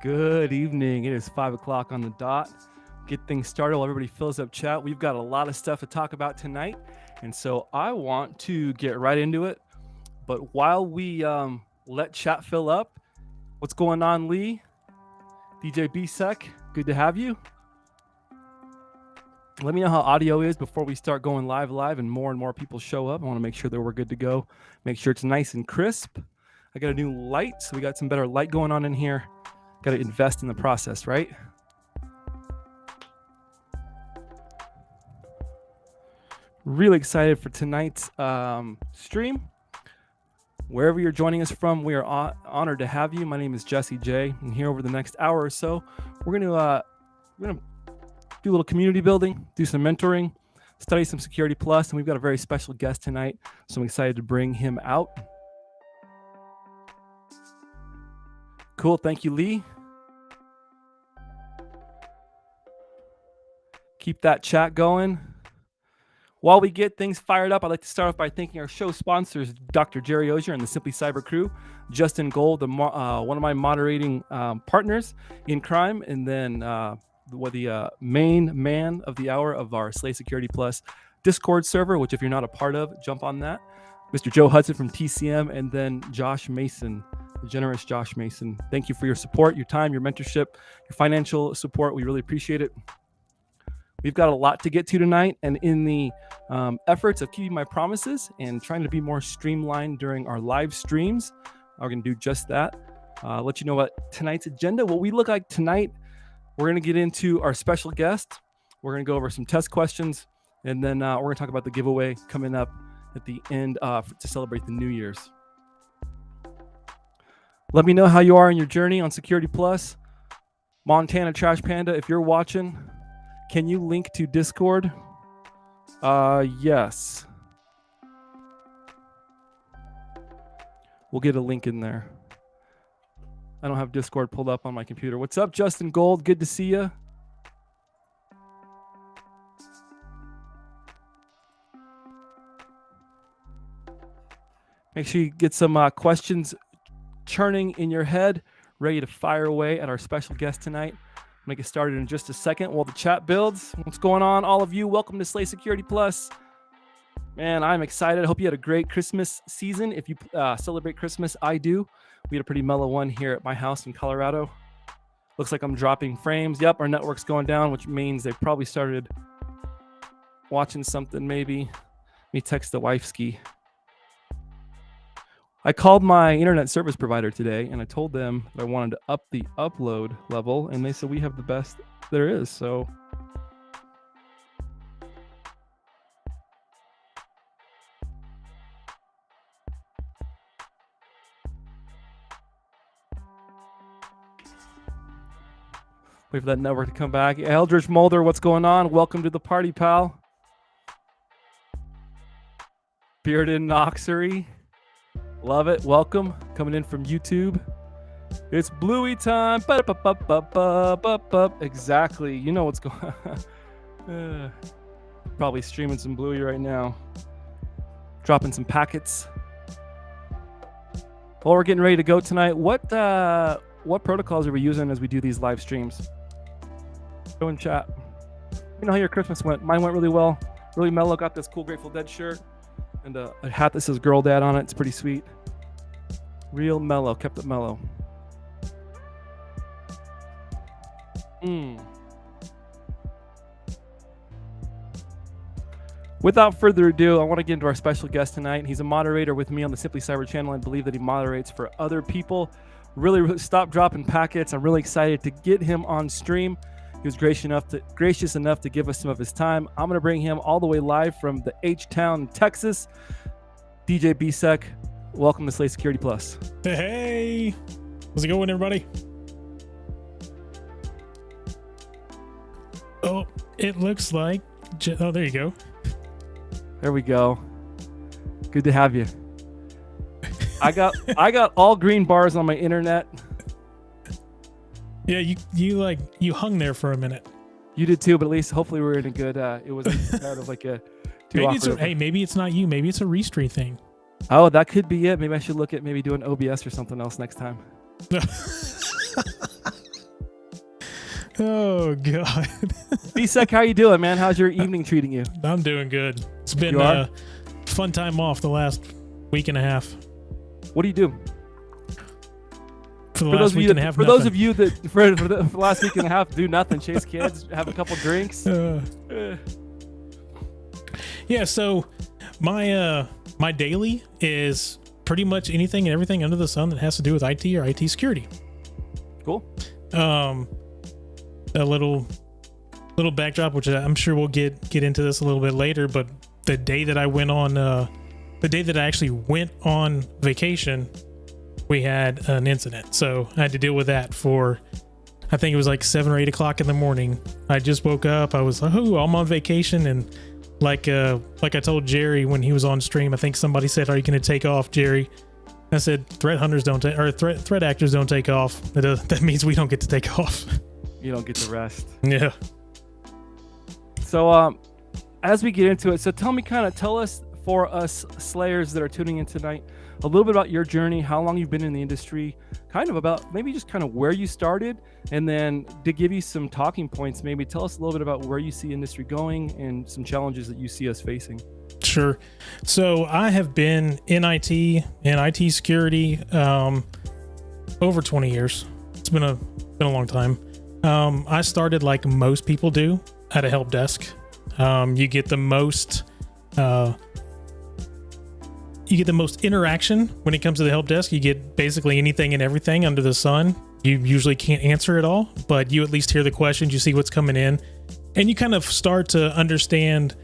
Good evening. It is 5 o'clock on the dot. Get things started while everybody fills up chat. We've got a lot of stuff to talk about tonight, and so I want to get right into it. But while we let chat fill up, what's going on, Lee? DJBsec, good to have you. Let me know how audio is before we start going live and more people show up. I want to make sure that we're good to go. Make sure it's nice and crisp. I got a new light, so we got some better light going on in here. Got to invest in the process, right? Really excited for tonight's stream. Wherever you're joining us from, we are honored to have you. My name is Jesse J, and here over the next hour or so, we're gonna do a little community building, do some mentoring, study some Security Plus, and we've got a very special guest tonight, so I'm excited to bring him out. Cool, thank you, Lee. Keep that chat going. While we get things fired up, I'd like to start off by thanking our show sponsors, Dr. Jerry Ozier and the Simply Cyber crew, Justin Gold, one of my moderating partners in crime, and then the main man of the hour of our Slay Security Plus Discord server, which if you're not a part of, jump on that. Mr. Joe Hudson from TCM, and then Josh Mason, the generous Josh Mason. Thank you for your support, your time, your mentorship, your financial support. We really appreciate it. We've got a lot to get to tonight, and in the efforts of keeping my promises and trying to be more streamlined during our live streams, we're going to do just that. Let you know what tonight's agenda, what we look like tonight. We're going to get into our special guest. We're going to go over some test questions, and then we're going to talk about the giveaway coming up at the end to celebrate the New Year's. Let me know how you are in your journey on Security Plus. Montana Trash Panda, if you're watching, can you link to Discord? Yes. We'll get a link in there. I don't have Discord pulled up on my computer. What's up, Justin Gold? Good to see you. Make sure you get some questions churning in your head, ready to fire away at our special guest tonight. Make it started in just a second while the chat builds. What's going on, all of you? Welcome to Slay Security Plus. Man, I'm excited. I hope you had a great Christmas season. If you celebrate Christmas, I do. We had a pretty mellow one here at my house in Colorado. Looks like I'm dropping frames. Yep, our network's going down, which means they probably started watching something maybe. Let me text the wifeski. I called my internet service provider today, and I told them that I wanted to up the upload level, and they said we have the best there is. So wait for that network to come back. Eldridge Mulder, what's going on? Welcome to the party, pal. Bearded Noxery. Love it. Welcome. Coming in from YouTube. It's Bluey time. Exactly. You know what's going on. Probably streaming some Bluey right now. Dropping some packets. Well, we're getting ready to go tonight. What protocols are we using as we do these live streams? Go in chat. You know how your Christmas went. Mine went really well. Really mellow. Got this cool Grateful Dead shirt. And a hat that says Girl Dad on it. It's pretty sweet. Real mellow. Kept it mellow. Without further ado, I want to get into our special guest tonight. He's a moderator with me on the Simply Cyber channel. I believe that he moderates for other people. Really stop dropping packets. I'm really excited to get him on stream. He was gracious enough to give us some of his time. I'm going to bring him all the way live from the H-Town, Texas. DJBsec, welcome to Slay Security Plus. Hey, how's it going, everybody? Oh, it looks like... Oh, there you go. There we go. Good to have you. I got all green bars on my internet. Yeah, you hung there for a minute. You did too, but at least hopefully we're in a good. It wasn't out of like a too awkward. Maybe it's not you. Maybe it's a restream thing. Oh, that could be it. Maybe I should look at maybe doing OBS or something else next time. Oh God. Besec, how you doing, man? How's your evening treating you? I'm doing good. It's been You are? a fun time off the last week and a half. What do you do? For the For last those of week you and a that, half, for those nothing. of you that for the last week and a half do nothing, chase kids, have a couple drinks. Yeah, so my daily is pretty much anything and everything under the sun that has to do with IT or IT security. Cool. A little backdrop, which I'm sure we'll get into this a little bit later, but the day that I actually went on vacation, we had an incident. So I had to deal with that for, I think it was like 7 or 8 o'clock in the morning. I just woke up. I was like, oh, I'm on vacation. And like I told Jerry when he was on stream, I think somebody said, are you going to take off, Jerry? I said, threat actors don't take off. That means we don't get to take off. You don't get to rest. Yeah. So as we get into it, so tell us for us Slayers that are tuning in tonight, a little bit about your journey, how long you've been in the industry, kind of about maybe just kind of where you started, and then to give you some talking points, maybe tell us a little bit about where you see industry going and some challenges that you see us facing. Sure. So I have been in IT and IT security over 20 years. It's been a long time. I started like most people do at a help desk. You get the most interaction when it comes to the help desk. You get basically anything and everything under the sun. You usually can't answer it all, but you at least hear the questions, you see what's coming in, and you kind of start to understand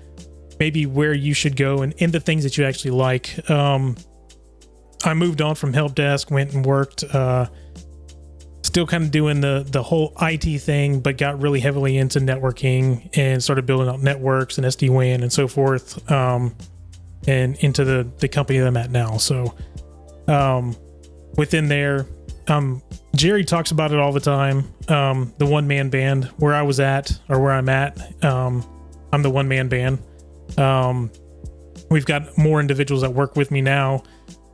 maybe where you should go and the things that you actually like. I moved on from help desk, went and worked, still kind of doing the whole IT thing, but got really heavily into networking and started building out networks and SD-WAN and so forth. And into the company that I'm at now. So within there, Jerry talks about it all the time. The one-man band, where I was at or where I'm at, I'm the one-man band. We've got more individuals that work with me now,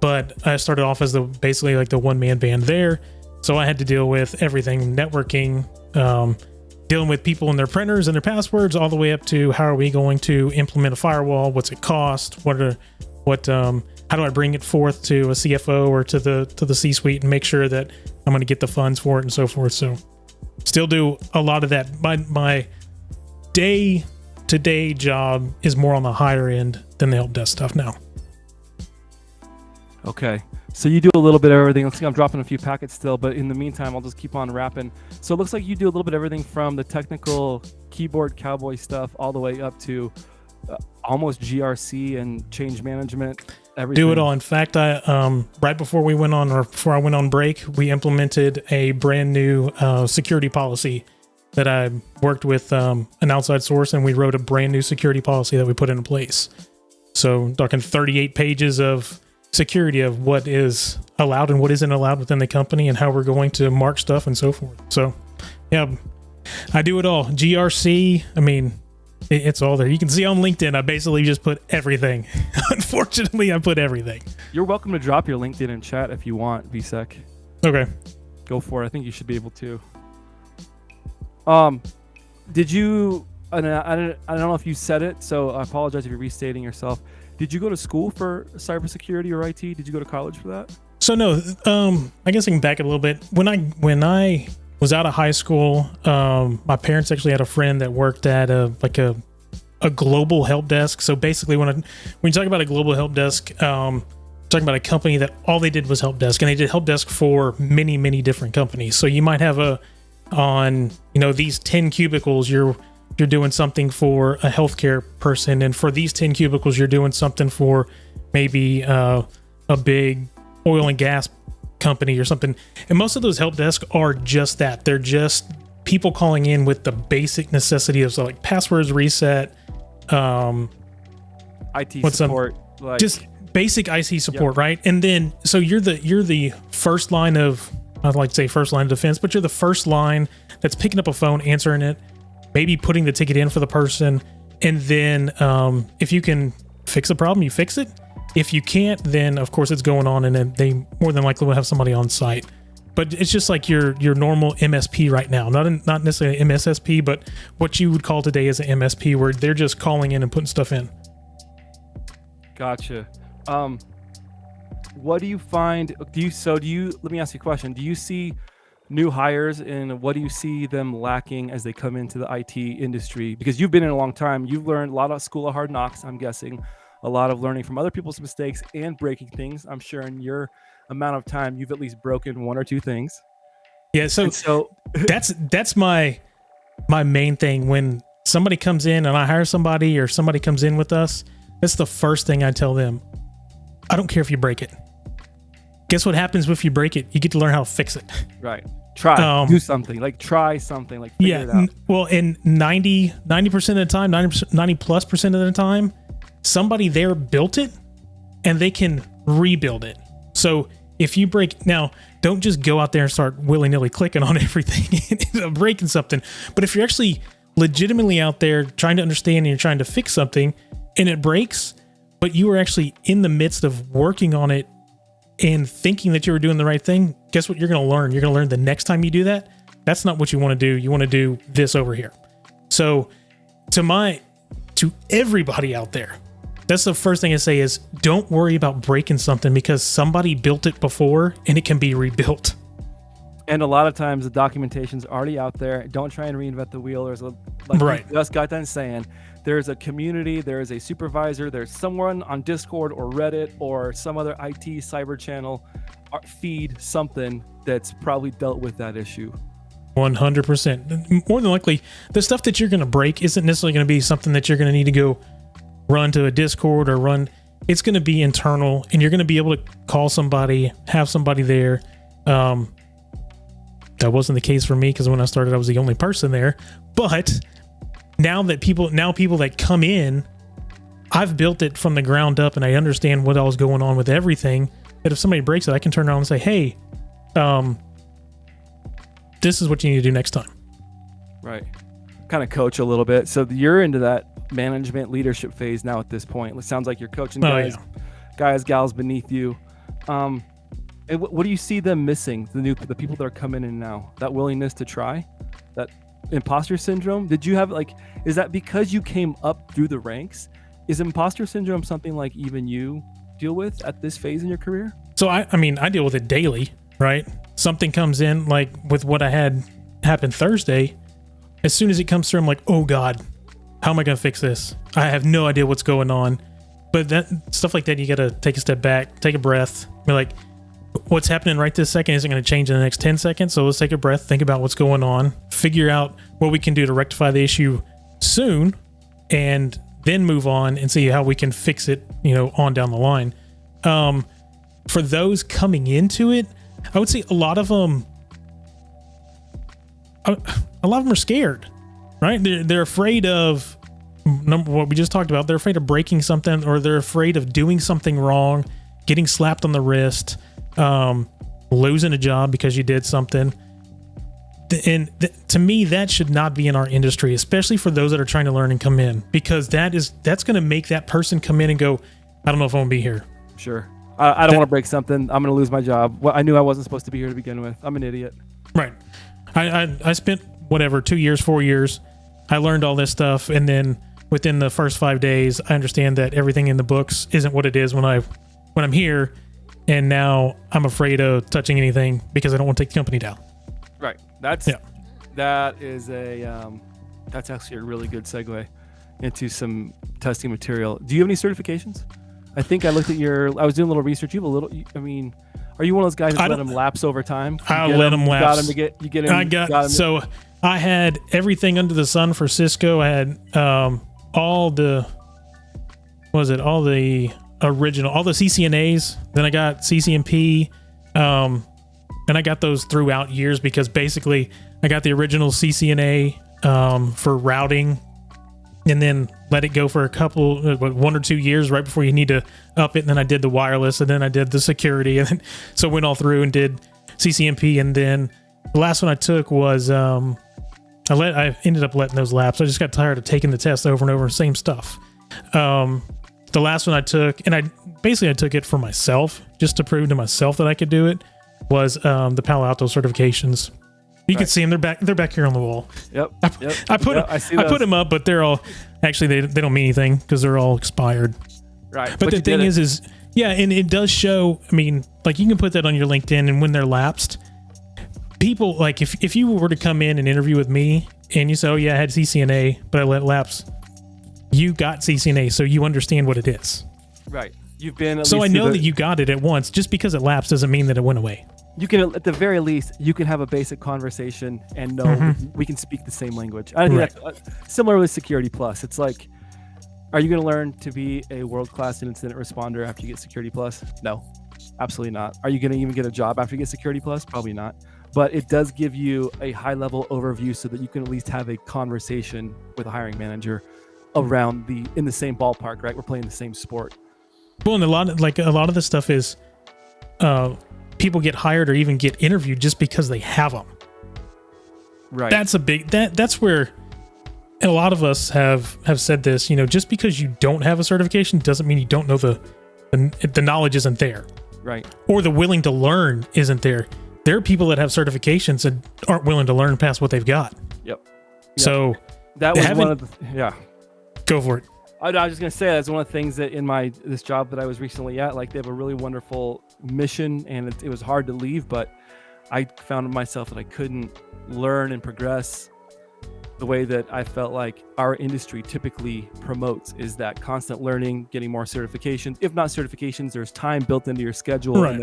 but I started off as basically like the one-man band there. So I had to deal with everything networking, dealing with people and their printers and their passwords, all the way up to how are we going to implement a firewall? What's it cost? How do I bring it forth to a CFO or to the C-suite and make sure that I'm going to get the funds for it and so forth. So still do a lot of that. My day-to-day job is more on the higher end than the help desk stuff now. Okay. So you do a little bit of everything. Let's see, I'm dropping a few packets still, but in the meantime, I'll just keep on rapping. So it looks like you do a little bit of everything from the technical keyboard cowboy stuff all the way up to almost GRC and change management. Everything. Do it all. In fact, I right before I went on break, we implemented a brand new security policy that I worked with an outside source, and we wrote a brand new security policy that we put into place. So talking 38 pages of security of what is allowed and what isn't allowed within the company and how we're going to mark stuff and so forth. So yeah, I do it all. GRC, I mean, it's all there. You can see on LinkedIn, I basically just put everything. Unfortunately, I put everything. You're welcome to drop your LinkedIn in chat if you want, VSec. Okay. Go for it. I think you should be able to. Did you, I don't know if you said it, so I apologize if you're restating yourself. Did you go to school for cybersecurity or IT? Did you go to college for that? So no, I guess I can back it a little bit. When I was out of high school, my parents actually had a friend that worked at a global help desk. So basically, when you talk about a global help desk, talking about a company that all they did was help desk, and they did help desk for many, many different companies. So you might have these 10 cubicles, you're doing something for a healthcare person, and for these 10 cubicles, you're doing something for maybe a big oil and gas company or something. And most of those help desks are just that. They're just people calling in with the basic necessity of like passwords reset, IT support, just basic IC support, right? And then so you're the first line of, I'd like to say first line of defense, but you're the first line that's picking up a phone, answering it, maybe putting the ticket in for the person, and then if you can fix a problem, you fix it. If you can't, then of course it's going on, and then they more than likely will have somebody on site. but it's just like your normal MSP right now, not necessarily MSSP, but what you would call today as an MSP, where they're just calling in and putting stuff in. Gotcha. What do you find? Let me ask you a question. Do you see new hires, and what do you see them lacking as they come into the IT industry? Because you've been in a long time. You've learned a lot of School of Hard Knocks, I'm guessing, a lot of learning from other people's mistakes and breaking things. I'm sure in your amount of time, you've at least broken one or two things. Yeah. So that's my main thing. When somebody comes in and I hire somebody, or somebody comes in with us, that's the first thing I tell them. I don't care if you break it. Guess what happens if you break it? You get to learn how to fix it. Right. Do something. Like try something. Like figure it out. Well, in 90% of the time, 90+% of the time, somebody there built it and they can rebuild it. So if you break, now don't just go out there and start willy-nilly clicking on everything and breaking something. But if you're actually legitimately out there trying to understand and you're trying to fix something and it breaks, but you were actually in the midst of working on it and thinking that you were doing the right thing, guess what you're going to learn? You're going to learn the next time you do that, that's not what you want to do. You want to do this over here. So to everybody out there, that's the first thing I say is don't worry about breaking something, because somebody built it before and it can be rebuilt. And a lot of times the documentation's already out there. Don't try and reinvent the wheel. There's right. We just got done saying, there's a community, there is a supervisor, there's someone on Discord or Reddit or some other IT cyber channel feed, something that's probably dealt with that issue. 100%. More than likely, the stuff that you're going to break isn't necessarily going to be something that you're going to need to go run to a Discord or run. It's going to be internal, and you're going to be able to call somebody, have somebody there. That wasn't the case for me, because when I started, I was the only person there. But now people that come in, I've built it from the ground up and I understand what all's going on with everything, that if somebody breaks it, I can turn around and say, hey, this is what you need to do next time. Right. Kind of coach a little bit. So you're into that management leadership phase now at this point. It sounds like you're coaching guys, gals beneath you. And what do you see them missing? The people that are coming in now, that willingness to try, that imposter syndrome. Did you have is that because you came up through the ranks? Is imposter syndrome something like even you deal with at this phase in your career? So I deal with it daily, right? Something comes in, like with what I had happen Thursday. As soon as it comes through, I'm like, oh God, how am I going to fix this? I have no idea what's going on. But that stuff like that, you got to take a step back, take a breath, be like, what's happening right this second isn't going to change in the next 10 seconds. So let's take a breath, think about what's going on, figure out what we can do to rectify the issue soon, and then move on and see how we can fix it, on down the line. For those coming into it, I would say a lot of them are scared, right? They're afraid of what we just talked about. They're afraid of breaking something, or they're afraid of doing something wrong, getting slapped on the wrist, losing a job because you did something. And to me, that should not be in our industry, especially for those that are trying to learn and come in, because that's going to make that person come in and go, I don't know if I'm going to be here. Sure. I don't want to break something. I'm going to lose my job. Well, I knew I wasn't supposed to be here to begin with. I'm an idiot. Right. I spent 2 years, 4 years. I learned all this stuff. And then within the first 5 days, I understand that everything in the books isn't what it is when I'm here. And now I'm afraid of touching anything because I don't want to take the company down. Right. That's actually a really good segue into some testing material. Do you have any certifications? I think I looked at I was doing a little research. You have a little, are you one of those guys that let them lapse over time? I let them lapse. So I had everything under the sun for Cisco. I had all the CCNAs. Then I got CCNP. And I got those throughout years, because basically I got the original CCNA for routing, and then let it go for a couple, 1 or 2 years right before you need to up it. And then I did the wireless, and then I did the security, and then, so went all through and did CCNP. And then the last one I took was I ended up letting those lapse. I just got tired of taking the test over and over, same stuff. The last one I took, and I took it for myself, just to prove to myself that I could do it. was the Palo Alto certifications. You can see them. They're back here on the wall. Yep. I put them up, but they're all actually they don't mean anything because they're all expired. Right. But the thing is yeah, and it does show. I mean, like you can put that on your LinkedIn, and when they're lapsed, people like if you were to come in and interview with me, and you say, "Oh yeah, I had CCNA, but I let it lapse," you got CCNA, so you understand what it is. Right. You've been. So I know that you got it at once. Just because it lapsed doesn't mean that it went away. You can, at the very least, you can have a basic conversation and know we can speak the same language. I think that's similar with Security Plus. It's like, are you going to learn to be a world-class incident responder after you get Security Plus? No, absolutely not. Are you going to even get a job after you get Security Plus? Probably not. But it does give you a high-level overview so that you can at least have a conversation with a hiring manager around in the same ballpark, right? We're playing the same sport. Well, and a lot of this stuff is people get hired or even get interviewed just because they have them. Right. That's a big that's where, and a lot of us have said this. You know, just because you don't have a certification doesn't mean you don't know the knowledge isn't there. Right. Or the willing to learn isn't there. There are people that have certifications and aren't willing to learn past what they've got. Yep. So that was one of the Go for it. I was just gonna say that's one of the things that in this job that I was recently at, like they have a really wonderful mission, and it was hard to leave, but I found myself that I couldn't learn and progress the way that I felt like our industry typically promotes, is that constant learning, getting more certifications. If not certifications, there's time built into your schedule, right.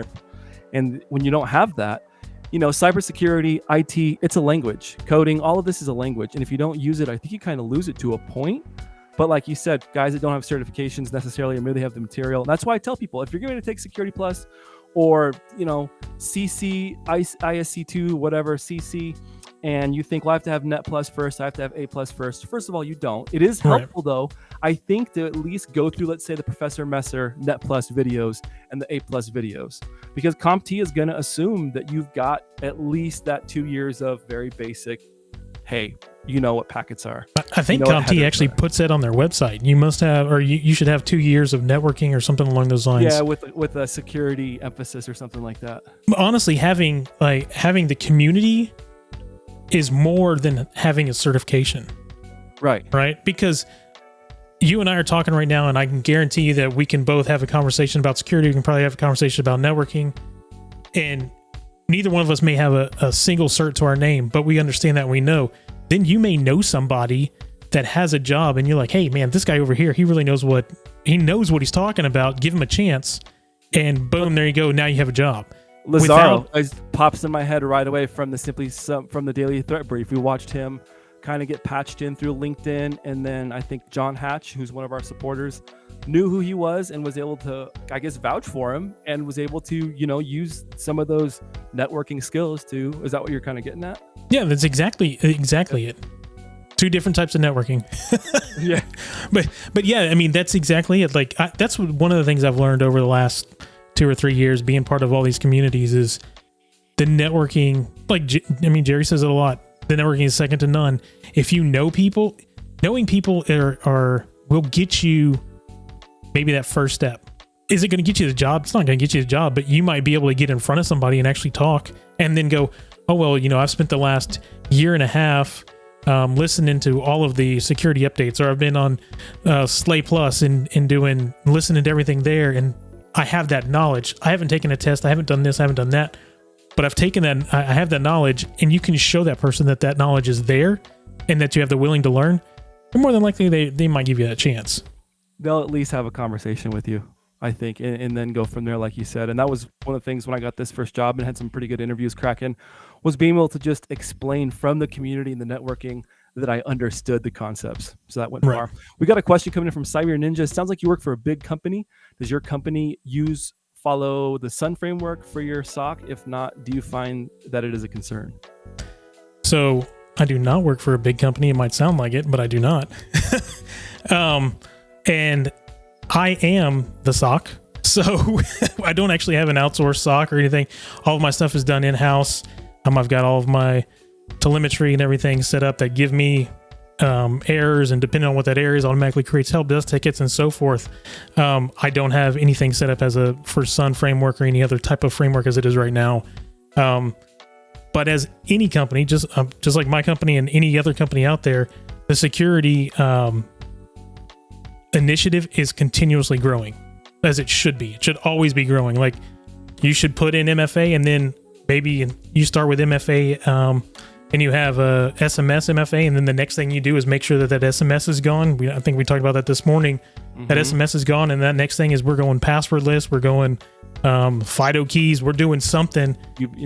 And when you don't have that, you know, cybersecurity, IT, it's a language. Coding, all of this is a language, and if you don't use it, I think you kind of lose it to a point. But like you said, guys that don't have certifications necessarily or maybe they have the material. And that's why I tell people, if you're going to take Security Plus or, you know, CC, ISC2, whatever, CC, and you think, well, I have to have Net Plus first, I have to have A Plus first. First of all, you don't. It is helpful, though, I think, to at least go through, let's say, the Professor Messer Net Plus videos and the A Plus videos. Because CompTIA is going to assume that you've got at least that 2 years of very basic, hey, you know what packets are. I think CompTIA actually puts that on their website. You must have, or you should have 2 years of networking or something along those lines. Yeah, with a security emphasis or something like that. But honestly, having the community is more than having a certification. Right? Because you and I are talking right now, and I can guarantee you that we can both have a conversation about security. We can probably have a conversation about networking, and neither one of us may have a single cert to our name, but we understand that, and we know. Then you may know somebody that has a job, and you're like, hey man, this guy over here, he really knows what he's talking about. Give him a chance, and boom, there you go. Now you have a job. Lazaro pops in my head right away from the Daily Threat Brief. We watched him kind of get patched in through LinkedIn, and then I think John Hatch, who's one of our supporters, knew who he was and was able to, I guess, vouch for him and was able to, you know, use some of those networking skills to. Is that what you're kind of getting at? Yeah, that's exactly it. Two different types of networking. Yeah, but yeah, I mean, that's exactly it. Like that's one of the things I've learned over the last 2 or 3 years being part of all these communities is the networking. Like, I mean, Jerry says it a lot. The networking is second to none. If you know people, knowing people will get you maybe that first step. Is it going to get you the job? It's not going to get you the job, but you might be able to get in front of somebody and actually talk and then go, oh, well, you know, I've spent the last year and a half listening to all of the security updates, or I've been on Slay Plus and listening to everything there. And I have that knowledge. I haven't taken a test. I haven't done this. I haven't done that, but I've taken that. I have that knowledge, and you can show that person that knowledge is there and that you have the willing to learn. And more than likely they might give you that chance. They'll at least have a conversation with you, I think, and then go from there, like you said. And that was one of the things when I got this first job and had some pretty good interviews cracking, was being able to just explain from the community and the networking that I understood the concepts. So that went far. We got a question coming in from Cyber Ninja. It sounds like you work for a big company. Does your company follow the Sun framework for your SOC? If not, do you find that it is a concern? So I do not work for a big company. It might sound like it, but I do not. And I am the SOC. So I don't actually have an outsourced SOC or anything. All of my stuff is done in-house. I've got all of my telemetry and everything set up that give me errors, and depending on what that error is, automatically creates help desk tickets and so forth. I don't have anything set up for Sun framework or any other type of framework as it is right now. But as any company, just like my company and any other company out there, the security initiative is continuously growing, as it should be. It should always be growing. Like, you should put in MFA, and then maybe you start with MFA, and you have a SMS MFA, and then the next thing you do is make sure that SMS is gone. I think we talked about that this morning. That SMS is gone, and that next thing is we're going passwordless. We're going FIDO keys. We're doing something,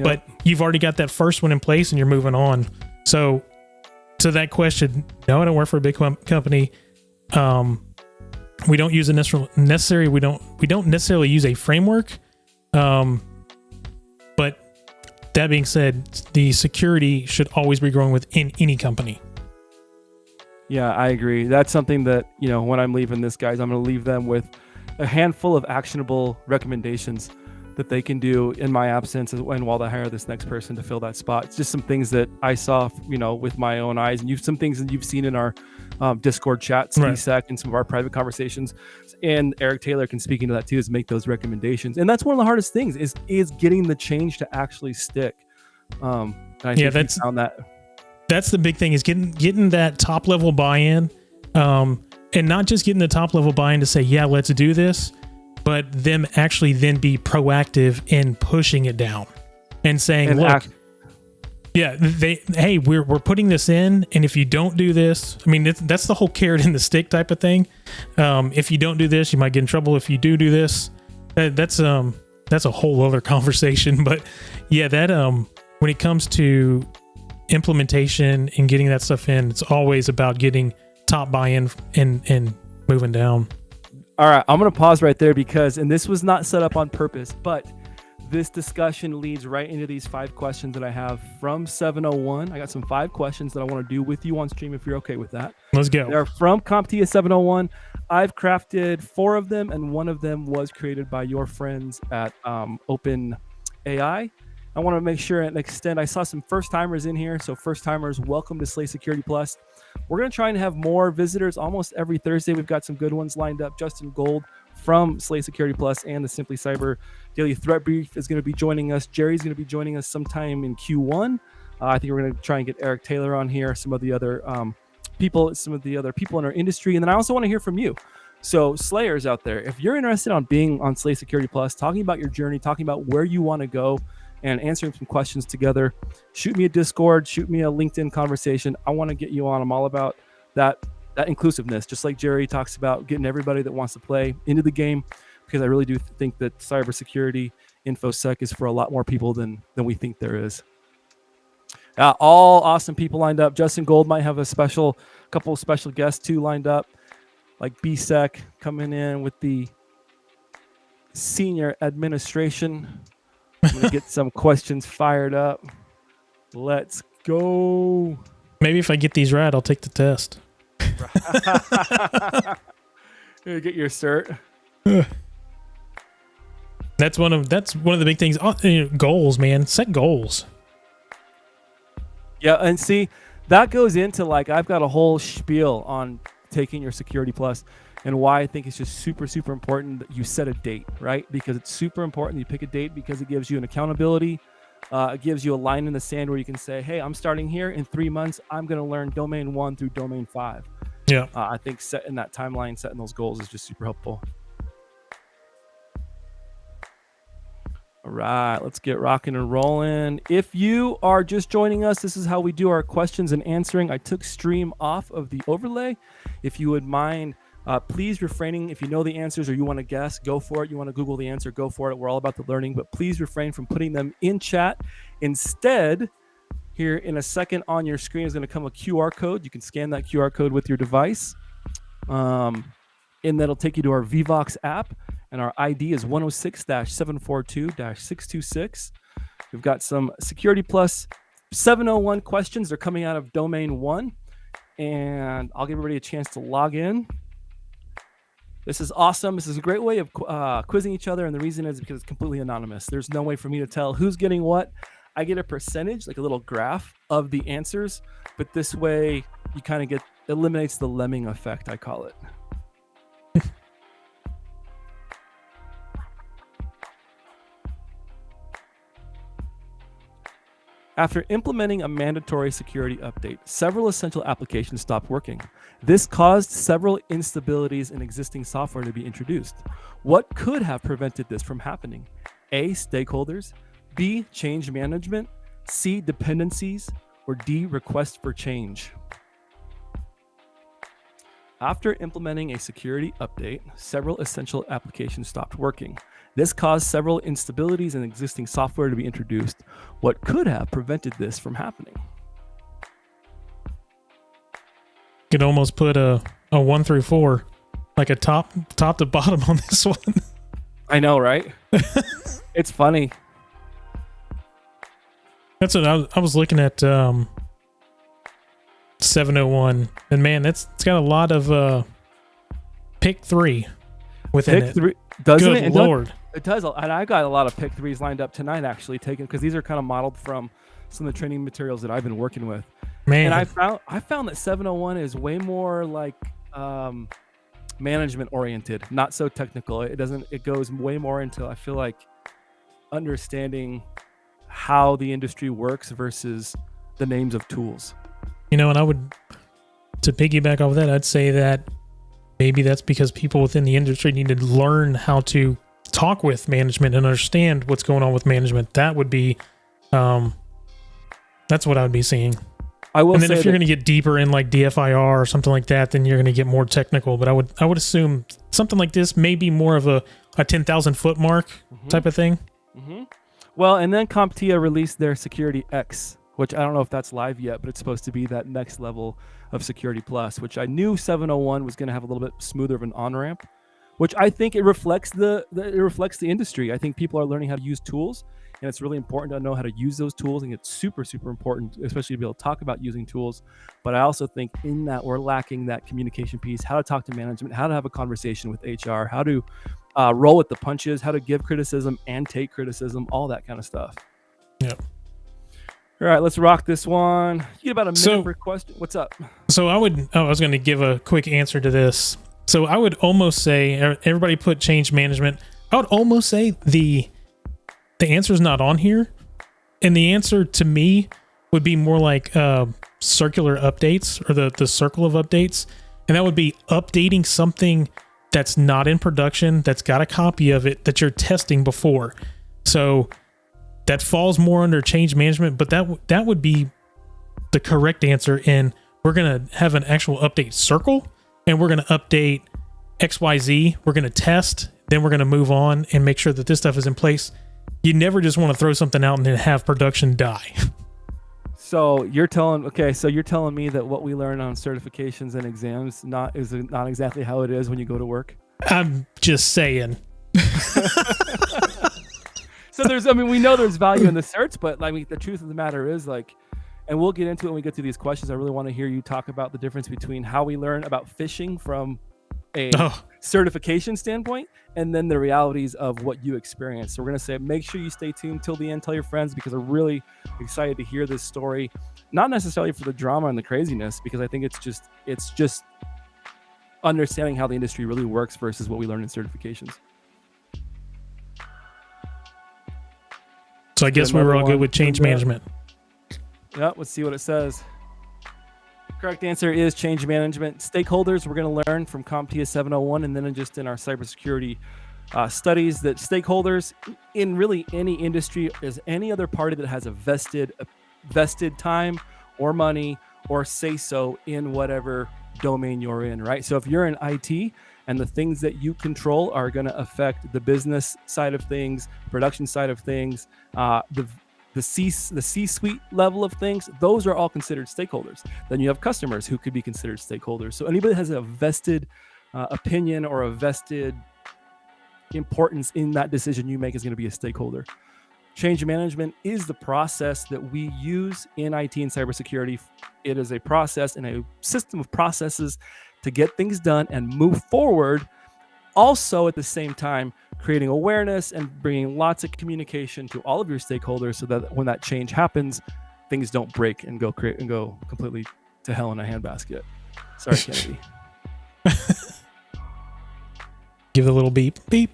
but you've already got that first one in place, and you're moving on. So, to that question, no, I don't work for a big company. We don't use a necessary. We don't necessarily use a framework. But that being said, the security should always be growing within any company. Yeah, I agree. That's something that, when I'm leaving this, guys, I'm going to leave them with a handful of actionable recommendations that they can do in my absence and while they hire this next person to fill that spot. It's just some things that I saw, with my own eyes, and some things that you've seen in our Discord chats, DSec, and some of our private conversations. And Eric Taylor can speak into that too, is make those recommendations. And that's one of the hardest things is getting the change to actually stick. And I think that's found that. That's the big thing, is getting that top level buy-in, and not just getting the top level buy-in to say, yeah, let's do this, but them actually then be proactive in pushing it down and saying, look, we're putting this in, and if you don't do this, I mean, that's the whole carrot and the stick type of thing. If you don't do this, you might get in trouble. If you do this, that's a whole other conversation. But yeah, that when it comes to implementation and getting that stuff in, it's always about getting top buy-in and moving down. All right, I'm going to pause right there and this was not set up on purpose, but this discussion leads right into these 5 questions that I have from 701. I got some 5 questions that I want to do with you on stream, if you're okay with that. Let's go. They're from CompTIA 701. I've crafted 4 of them, and one of them was created by your friends at OpenAI. I want to make sure and extend. I saw some first timers in here. So first timers, welcome to Slay Security Plus. We're going to try and have more visitors almost every Thursday. We've got some good ones lined up. Justin Gold from Slay Security Plus and the Simply Cyber Daily Threat Brief is going to be joining us. Jerry's going to be joining us sometime in Q1. I think we're going to try and get Eric Taylor on here, some of the other people in our industry. And then I also want to hear from you. So Slayers out there, if you're interested on being on Slay Security Plus, talking about your journey, talking about where you want to go, and answering some questions together, shoot me a Discord, shoot me a LinkedIn conversation. I want to get you on. I'm all about that inclusiveness, just like Jerry talks about getting everybody that wants to play into the game, because I really do think that cybersecurity, InfoSec is for a lot more people than we think there is. All awesome people lined up. Justin Gold might have couple of special guests too lined up, like BSec coming in with the senior administration. I'm going to get some questions fired up. Let's go. Maybe if I get these right, I'll take the test. Get your cert. That's one of the big things. Goals, man. Set goals. Yeah, and see, that goes into I've got a whole spiel on taking your Security Plus and why I think it's just super, super important that you set a date, right? Because it's super important you pick a date, because it gives you an accountability. It gives you a line in the sand where you can say, hey, I'm starting here. In 3 months, I'm going to learn domain 1 through domain 5. Yeah. I think setting that timeline, setting those goals is just super helpful. All right, let's get rocking and rolling. If you are just joining us, this is how we do our questions and answering. I took stream off of the overlay. If you would mind, please refraining. If you know the answers or you want to guess, go for it. You want to Google the answer, go for it. We're all about the learning, but please refrain from putting them in chat. Instead, here in a second on your screen is going to come a QR code. You can scan that QR code with your device. And that'll take you to our Vivox app. And our ID is 106-742-626. We've got some Security Plus 701 questions. They're coming out of domain 1. And I'll give everybody a chance to log in. This is awesome. This is a great way of quizzing each other. And the reason is because it's completely anonymous. There's no way for me to tell who's getting what. I get a percentage, like a little graph of the answers. But this way, you kind of eliminates the lemming effect, I call it. After implementing a mandatory security update, several essential applications stopped working. This caused several instabilities in existing software to be introduced. What could have prevented this from happening? A, stakeholders, B, change management, C, dependencies, or D, request for change. After implementing a security update, several essential applications stopped working. This caused several instabilities in existing software to be introduced. What could have prevented this from happening? Could almost put a 1 through 4, like a top to bottom on this one. I know, right? It's funny. That's what I was looking at 701, and man, it's got a lot of pick 3 within Pick 3, doesn't Good it? Lord. It does, and I got a lot of pick 3s lined up tonight, actually, taken because these are kind of modeled from some of the training materials that I've been working with. Man, And I found that 701 is way more like management oriented, not so technical. It goes way more into, I feel like, understanding how the industry works versus the names of tools. and I would, to piggyback off that, I'd say that maybe that's because people within the industry need to learn how to talk with management and understand what's going on with management. That would be, that's what I would be seeing. I will And then say if you're that- going to get deeper in like DFIR or something like that, then you're going to get more technical. But I would assume something like this may be more of a 10,000 foot mark type of thing. Mm-hmm. Well, and then CompTIA released their Security X, which I don't know if that's live yet, but it's supposed to be that next level of Security Plus, which I knew 701 was going to have a little bit smoother of an on-ramp, which I think it reflects the industry. I think people are learning how to use tools, and it's really important to know how to use those tools, and it's super, super important, especially to be able to talk about using tools. But I also think in that we're lacking that communication piece, how to talk to management, how to have a conversation with HR, how to roll with the punches, how to give criticism and take criticism, all that kind of stuff. Yep. All right, let's rock this one. You get about a minute per question. What's up? So I was going to give a quick answer to this. So I would almost say, everybody put change management. I would almost say the answer is not on here. And the answer to me would be more like circular updates, or the circle of updates. And that would be updating something that's not in production, that's got a copy of it that you're testing before. So that falls more under change management, but that would be the correct answer. And we're going to have an actual update circle, and we're going to update XYZ. We're going to test, then we're going to move on and make sure that this stuff is in place. You never just want to throw something out and then have production die. So you're telling me that what we learn on certifications and exams is not exactly how it is when you go to work? I'm just saying. So we know there's value in the certs, but the truth of the matter is, and we'll get into it when we get to these questions. I really want to hear you talk about the difference between how we learn about phishing from a certification standpoint and then the realities of what you experience. So we're going to say, make sure you stay tuned till the end. Tell your friends, because I'm really excited to hear this story, not necessarily for the drama and the craziness, because I think it's just understanding how the industry really works versus what we learn in certifications. So I guess we were all good with change management. Yeah, let's see what it says. Correct answer is change management. Stakeholders, we're going to learn from CompTIA 701, and then just in our cybersecurity studies, that stakeholders in really any industry is any other party that has a vested time or money or say so in whatever domain you're in, right? So if you're in IT and the things that you control are going to affect the business side of things, production side of things, the C-suite level of things, those are all considered stakeholders. Then you have customers who could be considered stakeholders. So anybody that has a vested opinion or a vested importance in that decision you make is going to be a stakeholder. Change management is the process that we use in IT and cybersecurity. It is a process and a system of processes to get things done and move forward. Also, at the same time, creating awareness and bringing lots of communication to all of your stakeholders so that when that change happens, things don't break and go completely to hell in a handbasket. Sorry, Kennedy. Give it a little beep, beep.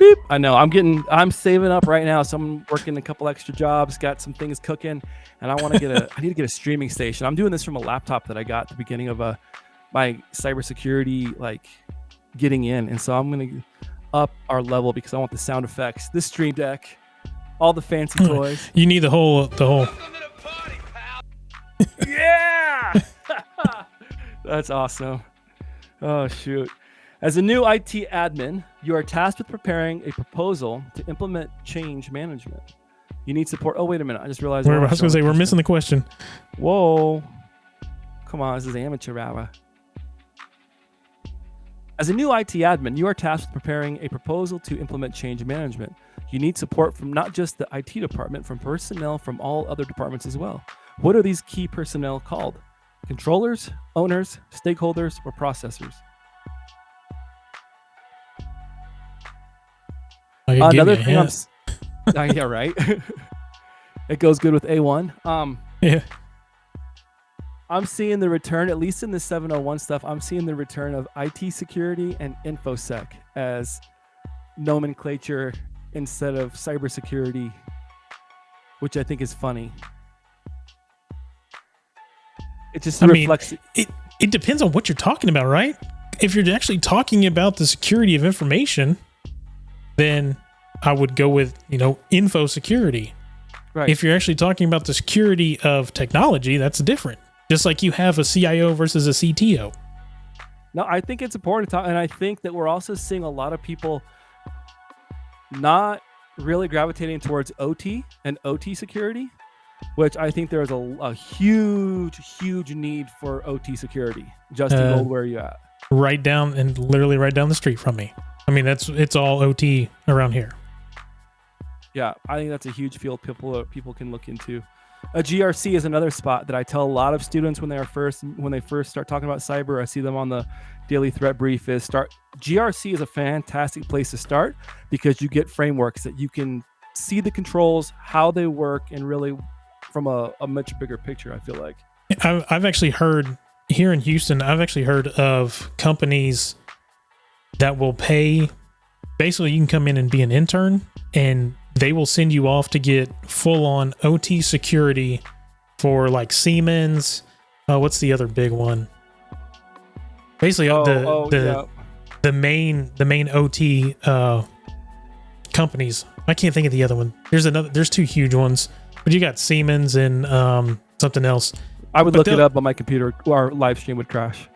Beep. I know. I'm saving up right now. So I'm working a couple extra jobs, got some things cooking, and I need to get a streaming station. I'm doing this from a laptop that I got at the beginning of my cybersecurity, like getting in. And so I'm going to up our level because I want the sound effects, this Stream Deck, all the fancy toys. You need the whole. Yeah. That's awesome. Oh, shoot. As a new IT admin, you are tasked with preparing a proposal to implement change management. You need support. Oh, wait a minute. I just realized. I was going to say, we're missing the question. Whoa. Come on. This is amateur hour. As a new IT admin, you are tasked with preparing a proposal to implement change management. You need support from not just the IT department, from personnel from all other departments as well. What are these key personnel called? Controllers, owners, stakeholders, or processors? Another thing yeah, right. It goes good with A1. Yeah. I'm seeing the return, at least in the 701 stuff, I'm seeing the return of IT security and InfoSec as nomenclature instead of cybersecurity, which I think is funny. It just reflects. It depends on what you're talking about, right? If you're actually talking about the security of information, then I would go with, info security. Right. If you're actually talking about the security of technology, that's different. Just like you have a CIO versus a CTO. No, I think it's important to talk, and I think that we're also seeing a lot of people not really gravitating towards OT and OT security, which I think there's a huge need for OT security. Justin Gold, where are you at? Literally right down the street from me. I mean, it's all OT around here. Yeah, I think that's a huge field people can look into. A GRC is another spot that I tell a lot of students when they first start talking about cyber. I see them on the daily threat brief. GRC is a fantastic place to start because you get frameworks that you can see the controls, how they work, and really from a much bigger picture. I feel like I've actually heard here in Houston. I've actually heard of companies that will pay. Basically, you can come in and be an intern, and they will send you off to get full-on OT security for like Siemens. What's the other big one? Basically, the main OT companies. I can't think of the other one. There's two huge ones, but you got Siemens and something else. I would look it up on my computer. Our live stream would crash.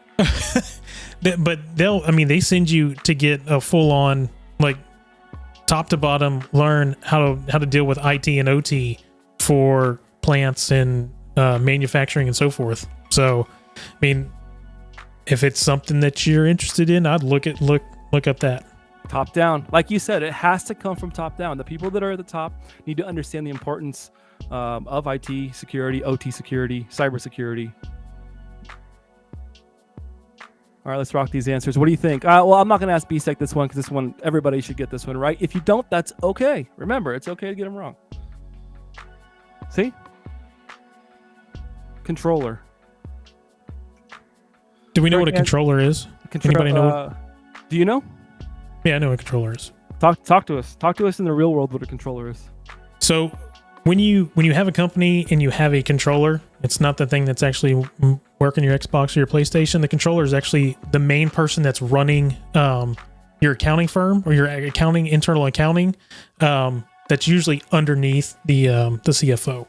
But they send you to get a full-on, like, top to bottom, learn how to deal with IT and OT for plants and manufacturing and so forth. So, I mean, if it's something that you're interested in, I'd look up that. Top down. Like you said, it has to come from top down. The people that are at the top need to understand the importance of IT security, OT security, cybersecurity. All right, let's rock these answers. What do you think? Well, I'm not going to ask BSec this one because this one, everybody should get this one right. If you don't, that's okay. Remember, it's okay to get them wrong. See? Controller. Do we know what a controller is? Anybody know? Do you know? Yeah, I know what a controller is. Talk to us. Talk to us in the real world what a controller is. So when you have a company and you have a controller, it's not the thing that's actually working your Xbox or your PlayStation. The controller is actually the main person that's running your accounting firm or your internal accounting. That's usually underneath the CFO.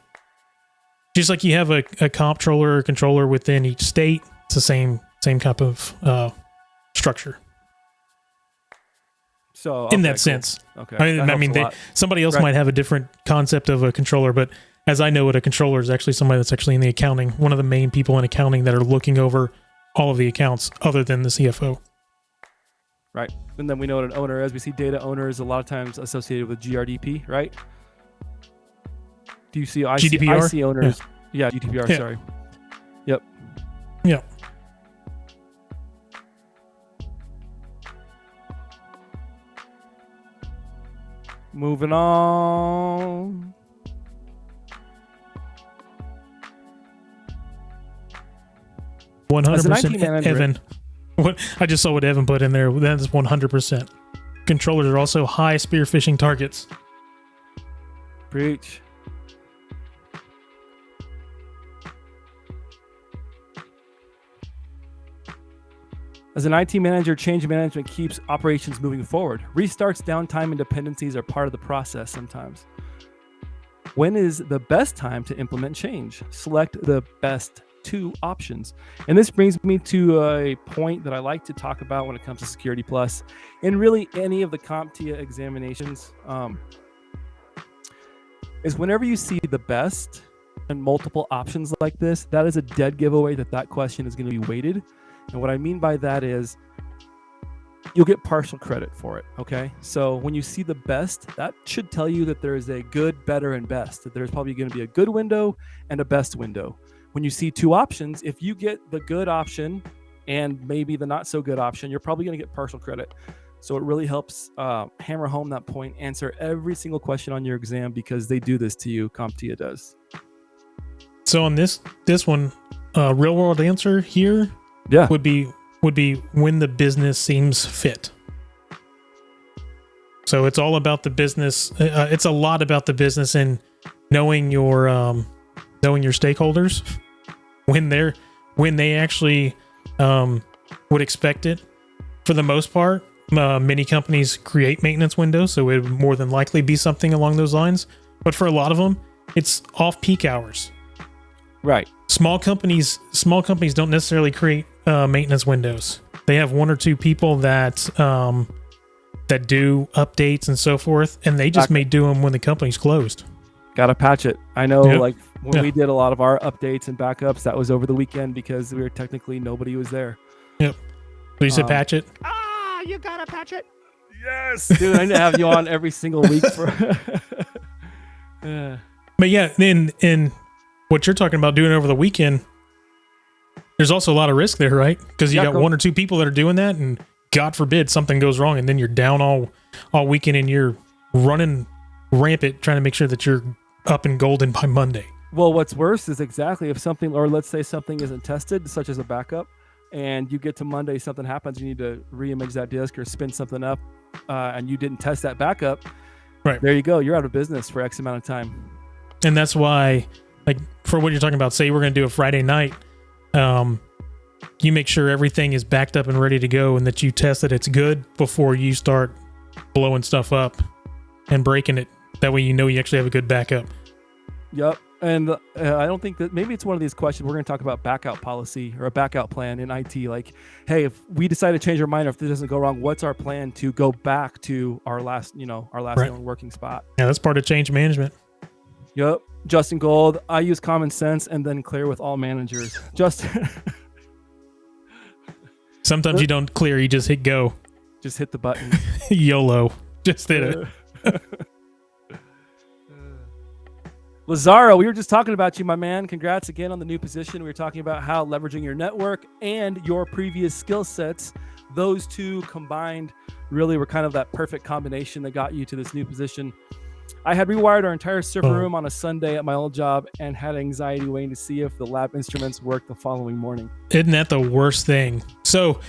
Just like you have a comptroller or controller within each state, it's the same type of structure. So in that sense, okay. I mean, somebody else might have a different concept of a controller, but as I know it, a controller is actually somebody that's actually in the accounting, one of the main people in accounting that are looking over all of the accounts other than the CFO. Right. And then we know what an owner is. We see data owners a lot of times associated with GRDP, right? Do you see GDPR? I see owners. Yeah, GDPR, sorry. Yep. Yep. Moving on. $100%, Evan. What I just saw what Evan put in there. That is 100%. controllers are also high spearfishing targets. Preach. As an IT manager, change management keeps operations moving forward. Restarts, downtime, and dependencies are part of the process sometimes. When is the best time to implement change? Select the best 2 options. And this brings me to a point that I like to talk about when it comes to Security Plus and really any of the CompTIA examinations, is whenever you see the best and multiple options like this, that is a dead giveaway that question is going to be weighted. And what I mean by that is you'll get partial credit for it, okay? So when you see the best, that should tell you that there is a good, better, and best, that there's probably going to be a good window and a best window. When you see 2 options, if you get the good option and maybe the not so good option, you're probably going to get partial credit. So it really helps hammer home that point, answer every single question on your exam because they do this to you, CompTIA does. So on this one, real world answer here would be when the business seems fit. So it's all about the business. It's a lot about the business and knowing your stakeholders when they actually would expect it. For the most part, many companies create maintenance windows, so it would more than likely be something along those lines. But for a lot of them, it's off peak hours. Right. Small companies don't necessarily create maintenance windows. They have 1 or 2 people that do updates and so forth, and they just may do them when the company's closed. Gotta patch it. I know, like when we did a lot of our updates and backups, that was over the weekend because we were technically nobody was there. Yep. So you said patch it? You gotta patch it. Yes, dude. I need to have you on every single week for. But yeah, in what you're talking about doing over the weekend, there's also a lot of risk there, right? Because you got 1 or 2 people that are doing that, and God forbid something goes wrong, and then you're down all weekend, and you're running rampant trying to make sure that you're up and golden by Monday. Well, what's worse is exactly if something, or let's say something isn't tested, such as a backup, and you get to Monday, something happens, you need to re-image that disk or spin something up, and you didn't test that backup. Right. There you go. You're out of business for X amount of time. And that's why, like, for what you're talking about, say we're going to do a Friday night, you make sure everything is backed up and ready to go and that you test that it's good before you start blowing stuff up and breaking it. That way you know you actually have a good backup. Yep. And I don't think that, maybe it's one of these questions. We're going to talk about backup policy or a backup plan in IT. Like, hey, if we decide to change our mind or if this doesn't go wrong, what's our plan to go back to our last known working spot? Yeah, that's part of change management. Yep. Justin Gold, I use common sense and then clear with all managers. Justin. Sometimes you don't clear, you just hit go. Just hit the button. YOLO. Just hit it. Lazaro, we were just talking about you, my man. Congrats again on the new position. We were talking about how leveraging your network and your previous skill sets, those two combined really were kind of that perfect combination that got you to this new position. I had rewired our entire server room on a Sunday at my old job and had anxiety waiting to see if the lab instruments worked the following morning. Isn't that the worst thing? So,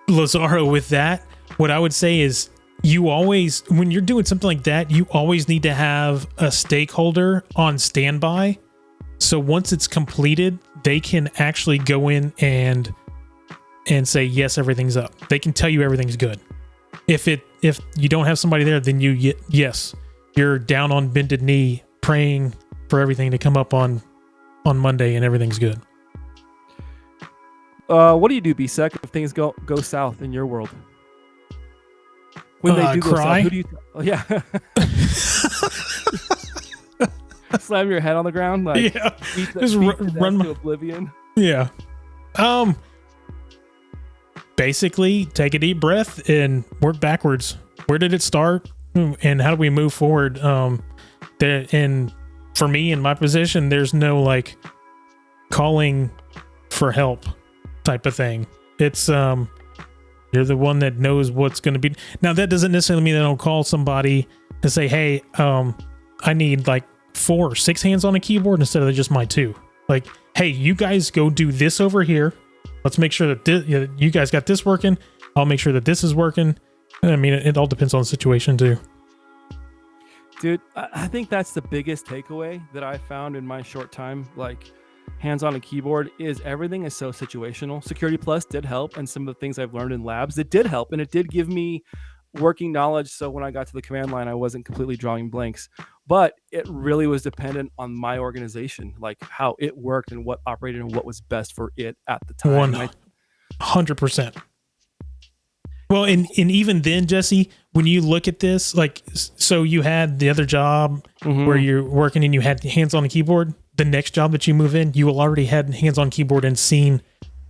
Lazaro, with that, what I would say is you always, when you're doing something like that, you always need to have a stakeholder on standby. So once it's completed, they can actually go in and say, yes, everything's up. They can tell you everything's good. If you don't have somebody there, then you're down on bended knee praying for everything to come up on Monday and everything's good. What do you do, BSec, if things go south in your world? When they do go south, who do you? Yeah. Slam your head on the ground, like just run to oblivion. Yeah. Basically, take a deep breath and work backwards. Where did it start, and how do we move forward? And for me in my position, there's no like calling for help type of thing. It's you're the one that knows what's going to be. Now that doesn't necessarily mean that I'll call somebody to say, hey, I need like 4 or 6 hands on a keyboard instead of just my 2. Like, hey, you guys go do this over here. Let's make sure that you guys got this working. I'll make sure that this is working. I mean, it all depends on the situation too. Dude, I think that's the biggest takeaway that I found in my short time, like hands on a keyboard, is everything is so situational. Security Plus did help, and some of the things I've learned in labs, it did help, and it did give me working knowledge. So when I got to the command line, I wasn't completely drawing blanks, but it really was dependent on my organization, like how it worked and what operated and what was best for it at the time. 100%. Well, and even then, Jesse, when you look at this, like, so you had the other job where you're working and you had hands on the keyboard. The next job that you move in, you will already had hands on keyboard and seen,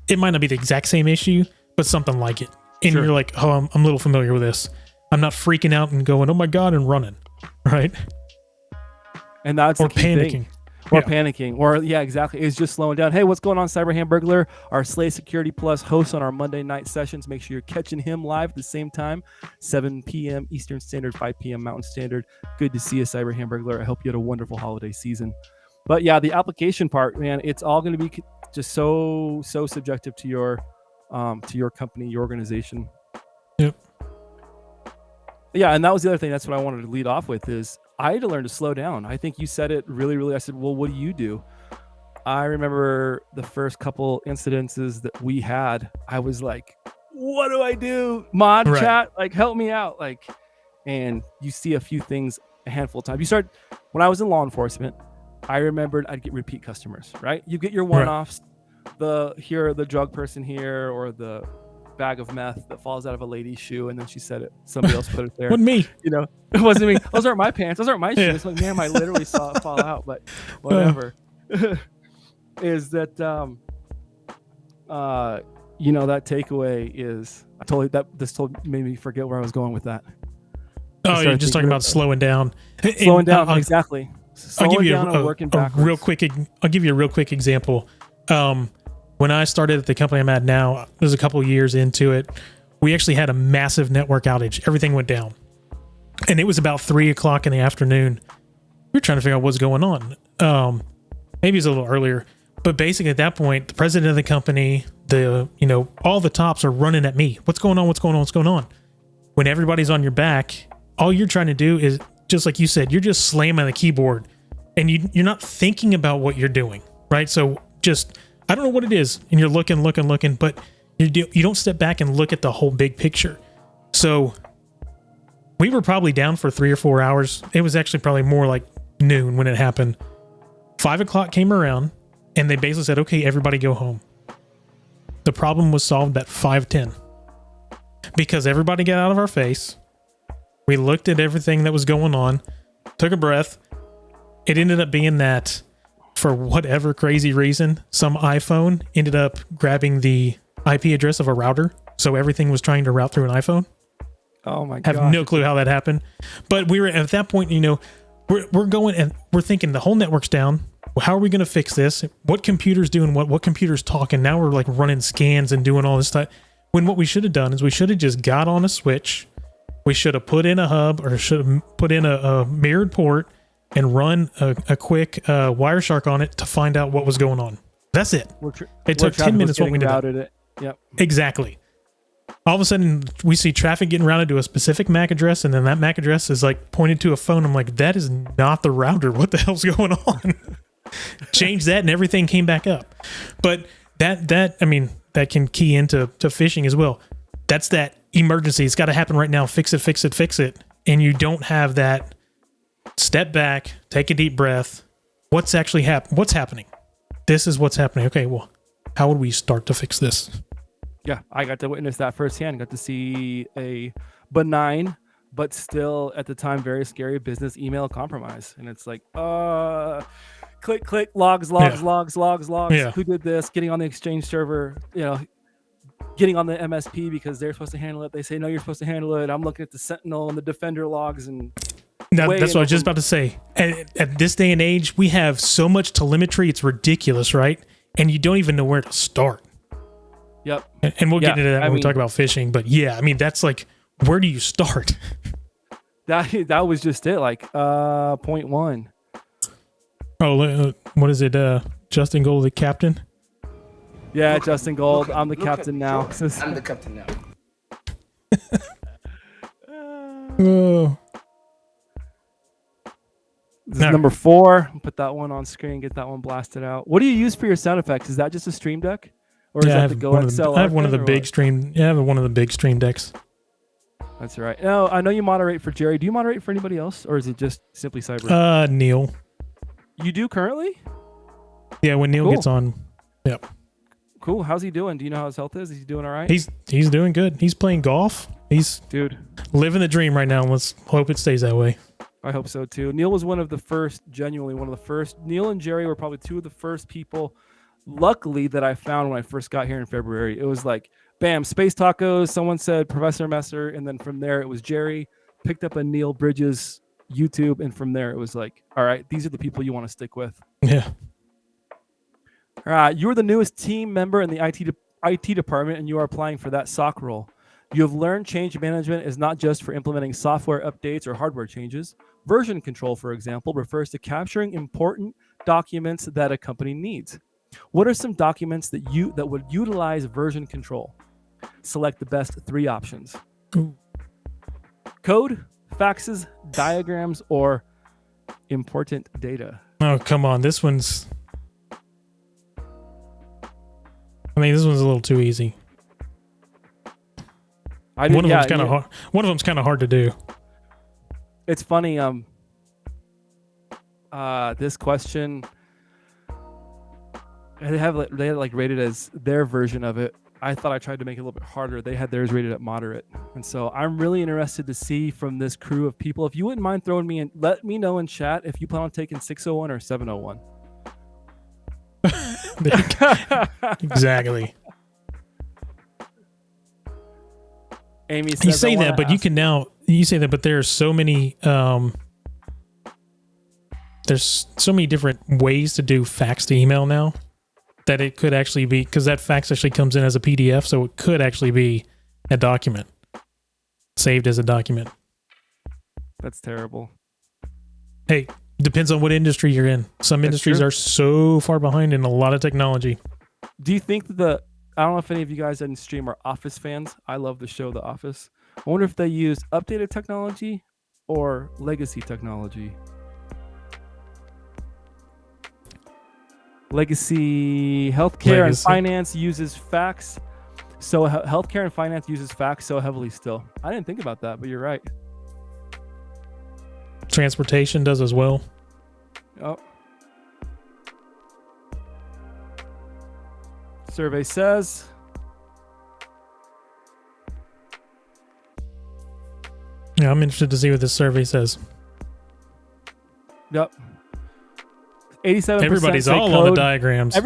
it might not be the exact same issue, but something like it. And you're like, oh, I'm a little familiar with this. I'm not freaking out and going, oh my God, and running. Right. And that's or panicking. Thing. Or panicking, or exactly. It's just slowing down. Hey, what's going on, Cyber Hamburglar? Our Slay Security Plus host on our Monday night sessions. Make sure you're catching him live at the same time, 7 p.m. Eastern Standard, 5 p.m. Mountain Standard. Good to see you, Cyber Hamburglar. I hope you had a wonderful holiday season. But yeah, the application part, man, it's all going to be just so subjective to your company, your organization. Yep. Yeah, and that was the other thing. That's what I wanted to lead off with is I had to learn to slow down. I think you said it really, really. I said, well, what do you do? I remember the first couple incidences that we had. I was like, what do I do? Mod chat, like, help me out. Like, and you see a few things a handful of times. When I was in law enforcement, I remembered I'd get repeat customers, right? You get your one-offs, the drug person here, or the bag of meth that falls out of a lady's shoe, and then she said it. Somebody else put it there. Wasn't me. You know, it wasn't me. Those aren't my pants. Those aren't my shoes. Like, damn, I literally saw it fall out. But whatever. Is that that takeaway is made me forget where I was going with that. Oh, you're just talking about slowing down. Slowing down, exactly. I'll give you a real quick. I'll give you a real quick example. When I started at the company I'm at now, it was a couple of years into it. We actually had a massive network outage. Everything went down, and it was about 3:00 in the afternoon. We were trying to figure out what's going on. Maybe it's a little earlier, but basically at that point, the president of the company, all the tops are running at me. What's going on? What's going on? What's going on? When everybody's on your back, all you're trying to do is, just like you said, you're just slamming the keyboard, and you're not thinking about what you're doing, right? So just, I don't know what it is, and you're looking, but you don't step back and look at the whole big picture. So we were probably down for 3 or 4 hours. It was actually probably more like noon when it happened. 5:00 came around, and they basically said, okay, everybody go home. The problem was solved at 5:10 because everybody got out of our face. We looked at everything that was going on, took a breath. It ended up being that, for whatever crazy reason, some iPhone ended up grabbing the IP address of a router. So everything was trying to route through an iPhone. Oh my God. Have no clue how that happened. But we were at that point, we're going and we're thinking the whole network's down. Well, how are we going to fix this? What computer's doing what computer's talking? Now we're like running scans and doing all this stuff. When what we should have done is we should have just got on a switch. We should have put in a hub, or should have put in a mirrored port and run a quick Wireshark on it to find out what was going on. That's it. It took 10 minutes when we did that. Yep. Exactly. All of a sudden, we see traffic getting routed to a specific MAC address, and then that MAC address is like pointed to a phone. I'm like, that is not the router. What the hell's going on? Change that, and everything came back up. But that can key into phishing as well. That's that emergency. It's got to happen right now. Fix it. And you don't have that step back, take a deep breath. What's actually what's happening? This is what's happening. Okay, well, how would we start to fix this? Yeah, I got to witness that firsthand. Got to see a benign, but still at the time very scary business email compromise. And it's like, click, logs. Yeah. Who did this? Getting on the Exchange server, getting on the MSP because they're supposed to handle it. They say, no, you're supposed to handle it. I'm looking at the Sentinel and the Defender logs. And that's what I was just about to say. At this day and age, we have so much telemetry. It's ridiculous, right? And you don't even know where to start. Yep. And we'll get into that when we talk about phishing. But yeah, that's like, where do you start? That was just it. Like, point one. Oh, what is it? Justin Gold, the captain? Yeah, Justin Gold. I'm the captain now. I'm the captain now. Oh. This is number 4. Put that one on screen. Get that one blasted out. What do you use for your sound effects? Is that just a Stream Deck, or is that the Go XL? I have one of the big Stream. Yeah, I have one of the big Stream Decks. That's right. Now I know you moderate for Jerry. Do you moderate for anybody else, or is it just Simply Cyber? Neil. You do currently? Yeah, when Neil gets on. Yep. Cool. How's he doing? Do you know how his health is? Is he doing all right? He's doing good. He's playing golf. He's living the dream right now. Let's hope it stays that way. I hope so too. Neil was genuinely one of the first. Neil and Jerry were probably 2 of the first people, luckily, that I found when I first got here in February. It was like, bam, Space Tacos. Someone said Professor Messer. And then from there, it was Jerry. Picked up a Neil Bridges YouTube. And from there, it was like, all right, these are the people you want to stick with. Yeah. You are the newest team member in the IT department, and you are applying for that SOC role. You have learned change management is not just for implementing software updates or hardware changes. Version control, for example, refers to capturing important documents that a company needs. What are some documents that would utilize version control? Select the best 3 options. Ooh. Code, faxes, diagrams, or important data. Oh, come on. This one's a little too easy. One of them's kind of hard. One of them's kind of hard to do. It's funny. This question, they had rated as their version of it. I thought I tried to make it a little bit harder. They had theirs rated at moderate, and so I'm really interested to see from this crew of people. If you wouldn't mind throwing me in, let me know in chat if you plan on taking 601 or 701. Exactly. Amy says, you say that, but there's so many there's so many different ways to do fax to email now that it could actually be, because that fax actually comes in as a PDF, so it could actually be a document saved as a document. That's terrible. Hey, depends on what industry you're in. Some industries are so far behind in a lot of technology. Do you think that I don't know if any of you guys in stream are Office fans. I love the show The Office. I wonder if they use updated technology or legacy technology. Legacy healthcare and finance uses fax. So healthcare and finance uses fax so heavily still. I didn't think about that, but you're right. Transportation does as well. Oh. Survey says yeah, I'm interested to see what this survey says. Yep. 87%. Everybody's all code. On the diagrams.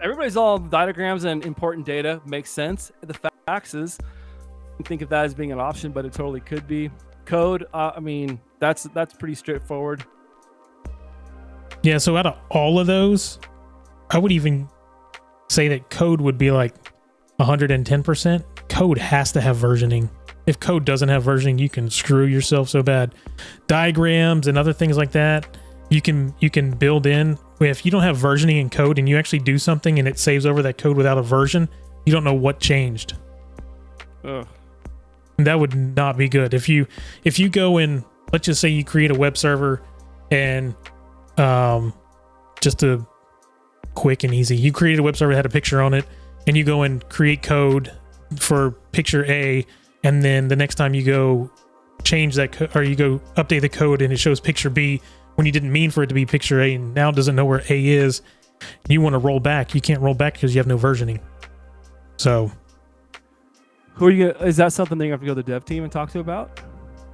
Everybody's all on the diagrams and important data. Makes sense. The faxes, think of that as being an option, but it totally could be. Code, I mean, that's pretty straightforward. Yeah, so out of all of those, I would even say that code would be like 110%. Code has to have versioning. If code doesn't have versioning, you can screw yourself so bad. Diagrams and other things like that, you can build in. If you don't have versioning in code and you actually do something and it saves over that code without a version, you don't know what changed. Ugh. And that would not be good. If you go in, let's just say you create a web server and just a quick and easy. You created a web server that had a picture on it, and you go and create code for picture A, and then the next time you go change that or you go update the code and it shows picture B when you didn't mean for it to be picture A and now doesn't know where A is. You want to roll back. You can't roll back because you have no versioning. So who are you gonna, is that something that you have to go to the dev team and talk to about?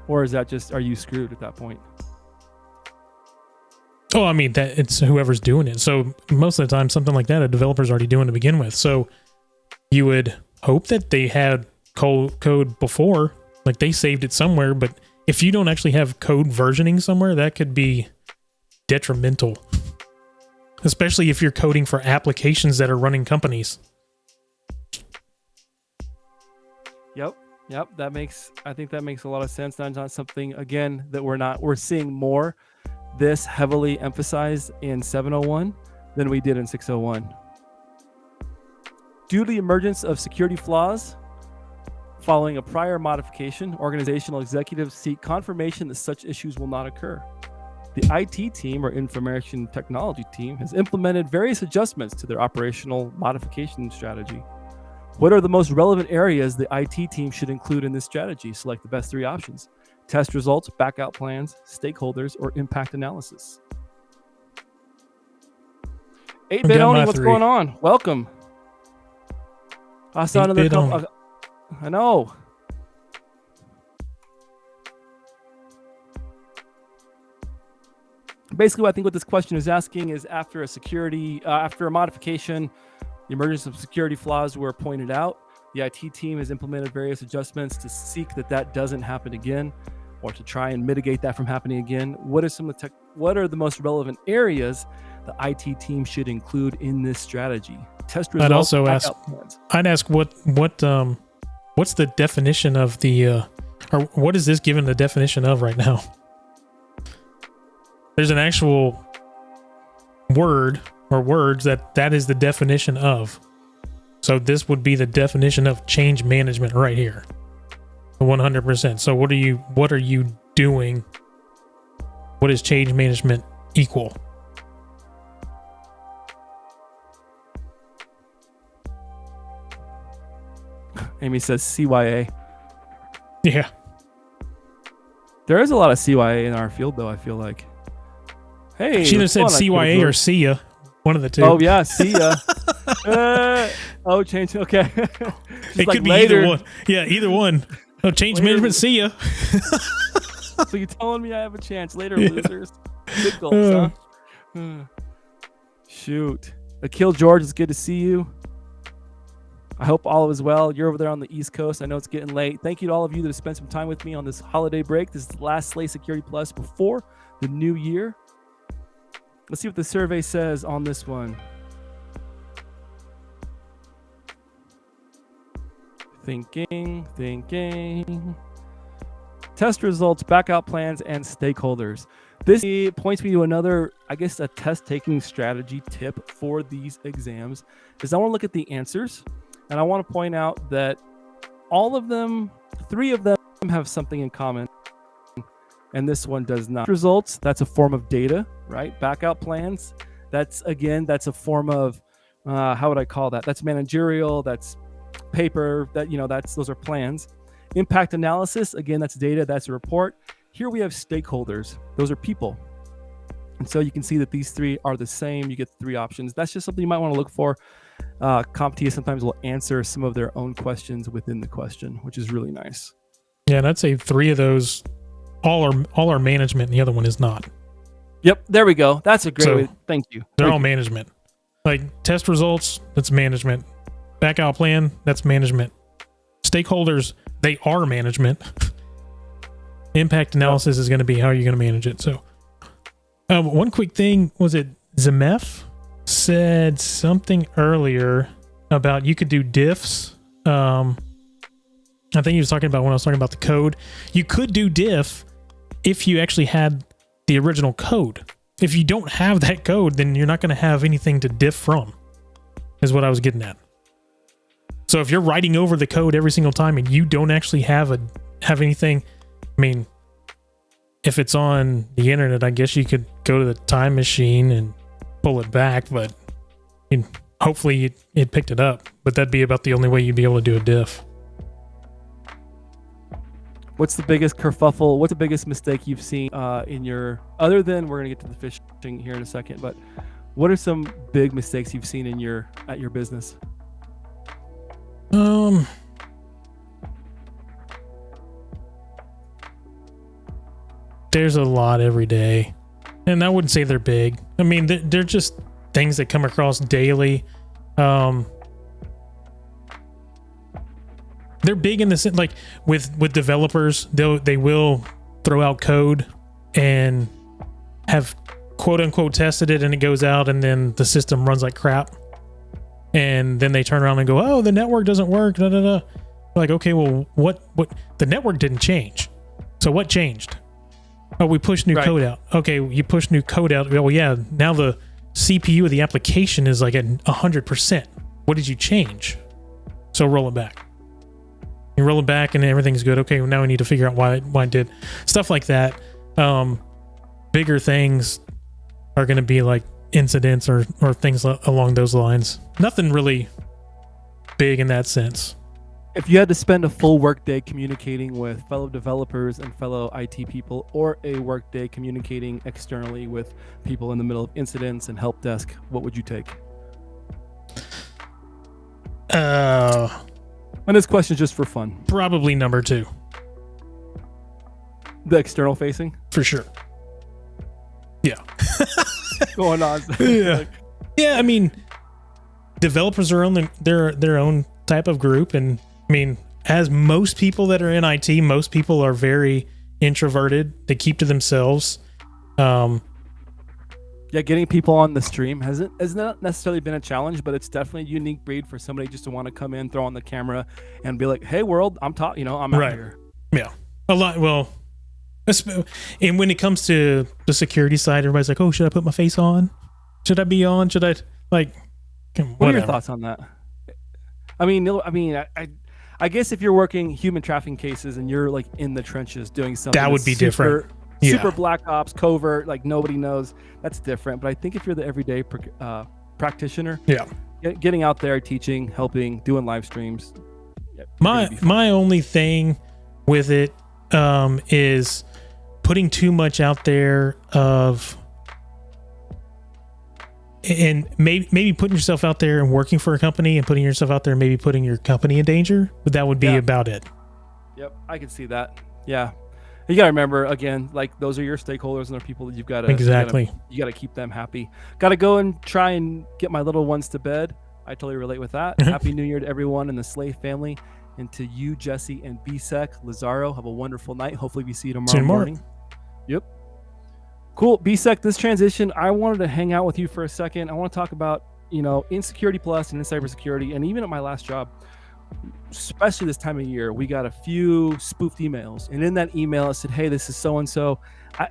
Or is that just, are you screwed at that point? Oh, I mean, that it's whoever's doing it. So most of the time, something like that, a developer's already doing to begin with. So you would hope that they had code before, like they saved it somewhere. But if you don't actually have code versioning somewhere, that could be detrimental, especially if you're coding for applications that are running companies. Yep. I think that makes a lot of sense. That's not something, again, that we're seeing more this heavily emphasized in 701 than we did in 601. Due to the emergence of security flaws, Following a prior modification, organizational executives seek confirmation that such issues will not occur. The IT team, or information technology team, has implemented various adjustments to their operational modification strategy. What are the most relevant areas the IT team should include in this strategy? Select the best 3 options: test results, backout plans, stakeholders, or impact analysis. 8-Bit Oni, what's going on? Welcome. I saw another couple. I know. Basically, I think what this question is asking is, after a modification, the emergence of security flaws were pointed out. The IT team has implemented various adjustments to seek that doesn't happen again, or to try and mitigate that from happening again. What are the most relevant areas the IT team should include in this strategy? Test results. I'd also ask. I'd ask what's the definition of the, or what is this given the definition of right now? There's an actual word or words that is the definition of. So this would be the definition of change management right here. 100%. So what are you doing? What is change management equal? Amy says CYA. Yeah. There is a lot of CYA in our field, though, I feel like. Hey, she either said CYA or see ya. One of the two. Oh, yeah, see ya. Change. Okay. It could be later. Either one. Yeah, either one. Oh, change later. Management, see ya. So you're telling me I have a chance later, losers? Good goals, huh? Shoot. Akil George, it's good to see you. I hope all is well. You're over there on the East Coast. I know it's getting late. Thank you to all of you that have spent some time with me on this holiday break. This is the last Slay Security Plus before the new year. Let's see what the survey says on this one. Thinking. Test results, backup plans, and stakeholders. This points me to another, I guess, a test-taking strategy tip for these exams, is I want to look at the answers, and I want to point out that all of them, 3 of them have something in common, and this one does not. Results, that's a form of data, right? Backup plans, that's a form of, how would I call that? That's managerial, that's paper, those are plans. Impact analysis, again, that's data, that's a report. Here we have stakeholders, those are people. And so you can see that these 3 are the same. You get 3 options. That's just something you might want to look for. CompTIA sometimes will answer some of their own questions within the question, which is really nice. Yeah, and I'd say 3 of those all are management, and the other one is not. Yep, there we go. That's a great way. Thank you. They're all management. Like test results, that's management. Backup plan, that's management. Stakeholders, they are management. Impact analysis is going to be how you're going to manage it. So, one quick thing, was it Zemef said something earlier about you could do diffs. I think he was talking about when I was talking about the code. You could do diff if you actually had the original code. If you don't have that code, then you're not going to have anything to diff from, is what I was getting at. So if you're writing over the code every single time and you don't actually have anything, I mean, if it's on the internet, I guess you could go to the time machine and pull it back, but hopefully it picked it up. But that'd be about the only way you'd be able to do a diff. What's the biggest kerfuffle? What's the biggest mistake you've seen in your, other than, we're going to get to the fishing here in a second, but what are some big mistakes you've seen at your business? There's a lot every day, and I wouldn't say they're big. I mean, they're just things that come across daily. They're big in the sense, like with developers, they will throw out code and have quote unquote tested it, and it goes out, and then the system runs like crap, and then they turn around and go, "Oh, the network doesn't work." Da, da, da. Like, okay, well, what? The network didn't change, so what changed? Oh, we pushed new code out. Okay, you push new code out. Well, yeah, now the CPU of the application is like at 100%. What did you change? So roll it back. You roll it back and everything's good. Okay, well, now we need to figure out why it did. Stuff like that. Bigger things are going to be like incidents or things along those lines. Nothing really big in that sense. If you had to spend a full workday communicating with fellow developers and fellow IT people, or a workday communicating externally with people in the middle of incidents and help desk, what would you take? And this question is just for fun. Probably number 2. The external facing? For sure. Yeah. Going on. Yeah. Yeah, I mean, developers are on their own type of group, and I mean, as most people that are in IT, most people are very introverted. They keep to themselves. Yeah, getting people on the stream has not necessarily been a challenge, but it's definitely a unique breed for somebody just to want to come in, throw on the camera, and be like, "Hey, world, I'm talking. I'm out here." Yeah, a lot. Well, and when it comes to the security side, everybody's like, "Oh, should I put my face on? Should I be on? Should I like?" What are your thoughts on that? I mean, I guess if you're working human trafficking cases and you're like in the trenches doing something, that would be different. Super black ops, covert, like nobody knows. That's different. But I think if you're the everyday practitioner, getting out there, teaching, helping, doing live streams. My only thing with it is putting too much out there and maybe putting yourself out there and working for a company and putting yourself out there and maybe putting your company in danger. But that would be about it. Yep, I can see that. Yeah. You got to remember, again, like those are your stakeholders and they're people that you've got to you got to keep them happy. Got to go and try and get my little ones to bed. I totally relate with that. Happy New Year to everyone in the Slave family, and to you, Jesse and Bsec, Lazaro. Have a wonderful night. Hopefully we see you tomorrow morning. Yep. Cool. Bsec, this transition, I wanted to hang out with you for a second. I want to talk about, in Security Plus and in cybersecurity, and even at my last job, especially this time of year, we got a few spoofed emails, and in that email it said, "Hey, this is so-and-so.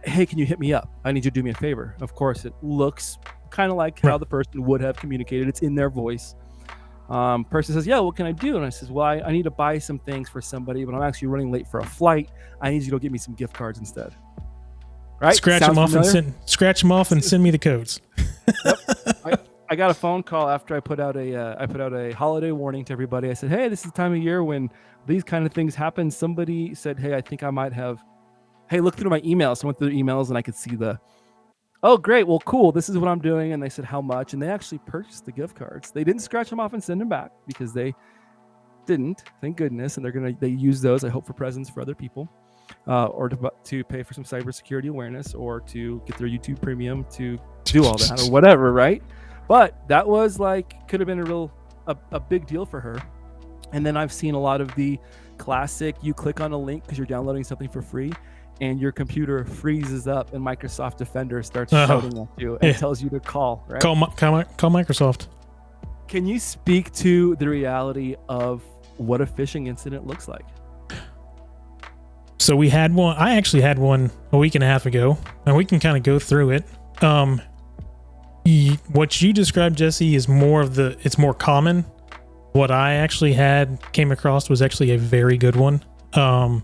Hey, can you hit me up? I need you to do me a favor." Of course, it looks kind of like how the person would have communicated. It's in their voice. Person says, "Yeah, what can I do?" And I says, "Well, I need to buy some things for somebody, but I'm actually running late for a flight. I need you to go get me some gift cards instead." Right? Scratch them off and send me the codes. Yep. I got a phone call after I put out a holiday warning to everybody. I said, "Hey, this is the time of year when these kind of things happen." Somebody said, "Hey, I think I might have." Hey, look through my emails. So I went through the emails and I could see oh, great. Well, cool. This is what I'm doing. And they said, "How much?" And they actually purchased the gift cards. They didn't scratch them off and send them back because they didn't. Thank goodness. And they use those, I hope, for presents for other people, or to pay for some cybersecurity awareness, or to get their YouTube premium to do all that or whatever, right? But that was could have been a big deal for her. And then I've seen a lot of the classic, you click on a link because you're downloading something for free and your computer freezes up and Microsoft Defender starts shouting at you and tells you to call, right? Call Microsoft. Can you speak to the reality of what a phishing incident looks like? So we had one. I actually had one a week and a half ago, and we can kind of go through it. What you described, Jesse, is it's more common. What I actually came across was actually a very good one. And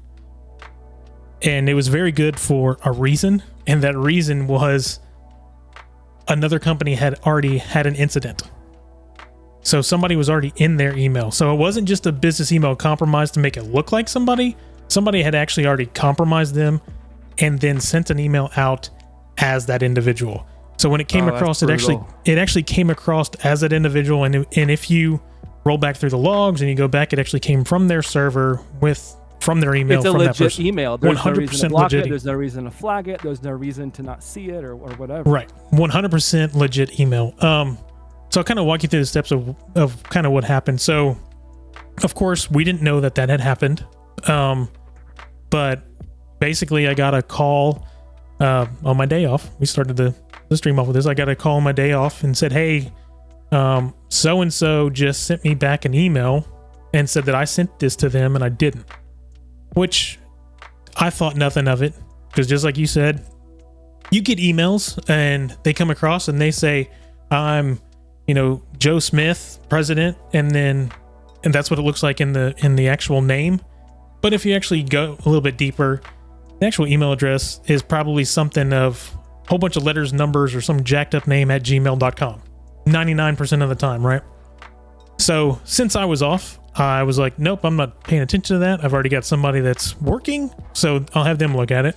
it was very good for a reason. And that reason was another company had already had an incident. So somebody was already in their email. So it wasn't just a business email compromised to make it look like somebody. Somebody had actually already compromised them and then sent an email out as that individual. So when it came across, it actually came across as that individual. And if you roll back through the logs and you go back, it actually came from their server from their email. It's a from legit that person. Email. There's no reason to block it. There's no reason to flag it. There's no reason to not see it or whatever. Right. 100% legit email. So I'll kind of walk you through the steps of kind of what happened. So, of course, we didn't know that had happened. But basically, I got a call on my day off. We started the stream off with this. I got a call on my day off and said, "Hey, so-and-so just sent me back an email and said that I sent this to them and I didn't." Which I thought nothing of it, because just like you said, you get emails and they come across and they say, "I'm, Joe Smith, president," and that's what it looks like in the actual name. But if you actually go a little bit deeper, the actual email address is probably something of a whole bunch of letters, numbers, or some jacked up name at gmail.com. 99% of the time, right? So since I was off, I was like, nope, I'm not paying attention to that. I've already got somebody that's working, so I'll have them look at it.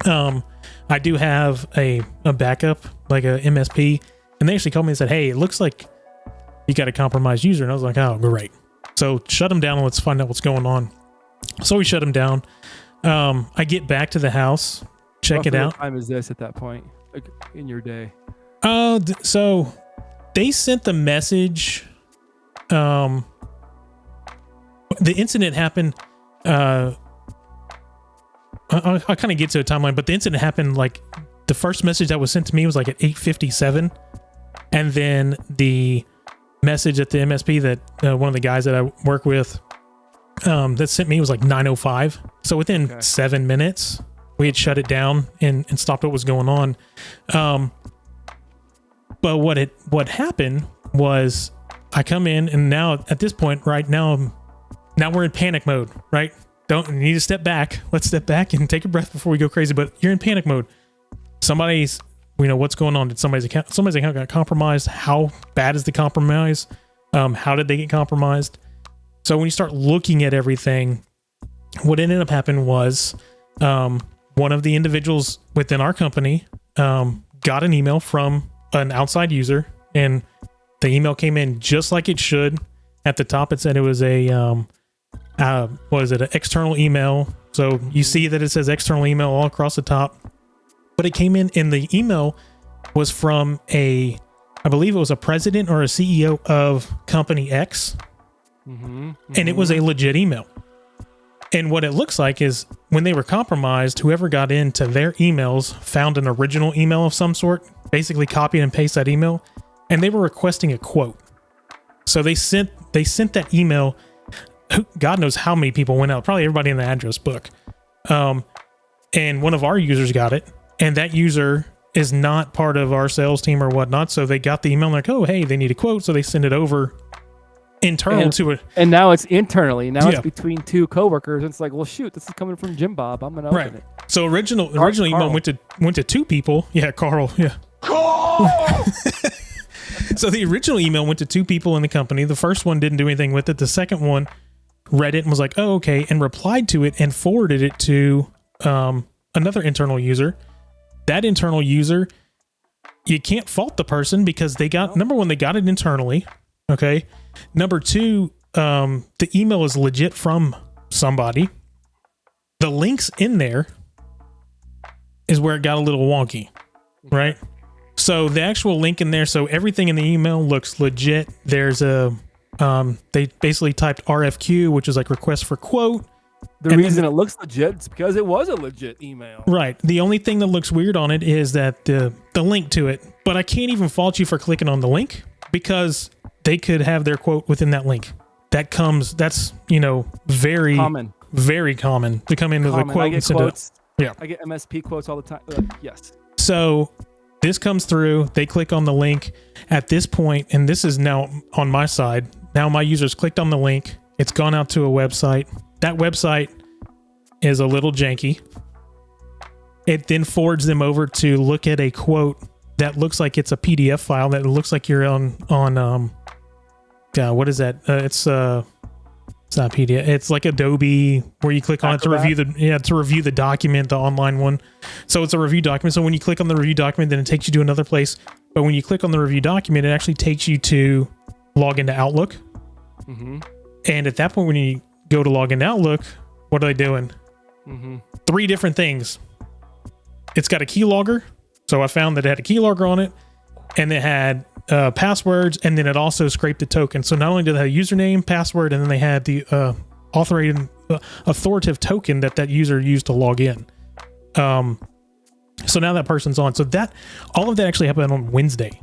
I do have a backup, like a MSP, and they actually called me and said, hey, it looks like you got a compromised user. And I was like, oh, great. So shut them down and let's find out what's going on. So we shut them down. I get back to the house, check it out. What time is this at that point, like in your day? So they sent the message. The incident happened. I'll kind of get to a timeline, but the incident happened like the first message that was sent to me was like at 8:57, and then the message at the MSP that one of the guys that I work with that sent me was like 9:05. So within 7 minutes, we had shut it down and stopped what was going on. But what happened was I come in, and now at this point, right now we're in panic mode, right? You need to step back. Let's step back and take a breath before we go crazy. But you're in panic mode. Somebody's, what's going on? Did somebody's account got compromised? How bad is the compromise? How did they get compromised? So when you start looking at everything, what ended up happening was one of the individuals within our company got an email from an outside user, and the email came in just like it should. At the top, it said it was an external email. So you see that it says external email all across the top, but it came in, and the email was from I believe it was a president or a CEO of company X. And it was a legit email. And what it looks like is when they were compromised, whoever got into their emails found an original email of some sort, basically copied and pasted that email, and they were requesting a quote. So they sent that email. God knows how many people went out, probably everybody in the address book. And one of our users got it, and that user is not part of our sales team or whatnot. So they got the email and they're like, oh, hey, they need a quote. So they send it over internal to it. And now it's internally. Now it's between two coworkers. It's like, well, shoot, this is coming from Jim Bob. I'm going to open it. So original email went to two people. Yeah, Carl. Yeah. Carl! So the original email went to two people in the company. The first one didn't do anything with it. The second one read it and was like, oh, okay, and replied to it and forwarded it to another internal user. That internal user, you can't fault the person because they got, number one, they got it internally. Okay. Number two, the email is legit from somebody. The links in there is where it got a little wonky, right? So the actual link in there, so everything in the email looks legit. There's they basically typed RFQ, which is like request for quote. The reason it looks legit is because it was a legit email. Right. The only thing that looks weird on it is that the link to it, but I can't even fault you for clicking on the link because they could have their quote within that link. That's very common. Very common to come into the quote and send it. Yeah. I get MSP quotes all the time. Yes. So this comes through, they click on the link at this point, and this is now on my side. Now my users clicked on the link. It's gone out to a website. That website is a little janky. It then forwards them over to look at a quote that looks like it's a PDF file that looks like you're on what is that? It's not PDF. It's like Adobe where you click on it to review the document, the online one. So it's a review document. So when you click on the review document, then it takes you to another place. But when you click on the review document, it actually takes you to log into Outlook. Mm-hmm. And at that point, when you go to log into Outlook, what are they doing? Mm-hmm. 3 different things. It's got a keylogger. So I found that it had a keylogger on it, and it had passwords, and then it also scraped the token. So not only did they have a username, password, and then they had the authoritative token that user used to log in. So now that person's on. So that all of that actually happened on Wednesday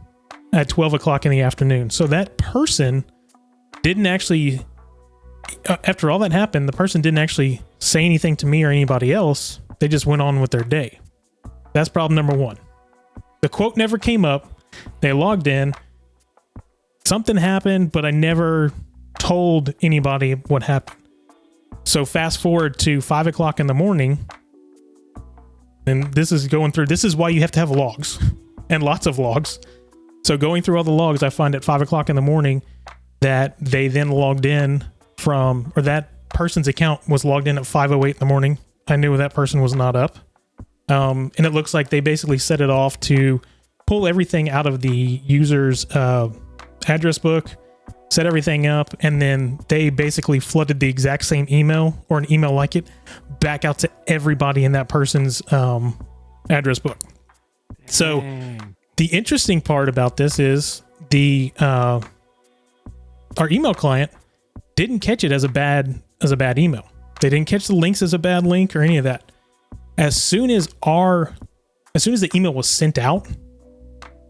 at 12 o'clock in the afternoon. So that person didn't actually, after all that happened, the person didn't actually say anything to me or anybody else. They just went on with their day. That's problem number 1. The quote never came up. They logged in. Something happened, but I never told anybody what happened. So fast forward to 5 o'clock in the morning, and this is why you have to have logs and lots of logs. So going through all the logs, I find at 5 o'clock in the morning that they then logged in or that person's account was logged in at 5:08 in the morning. I knew that person was not up. And it looks like they basically set it off to pull everything out of the user's address book, set everything up, and then they basically flooded the exact same email or an email like it back out to everybody in that person's address book. So the interesting part about this is our email client didn't catch it as a bad email. They didn't catch the links as a bad link or any of that. As soon as the email was sent out,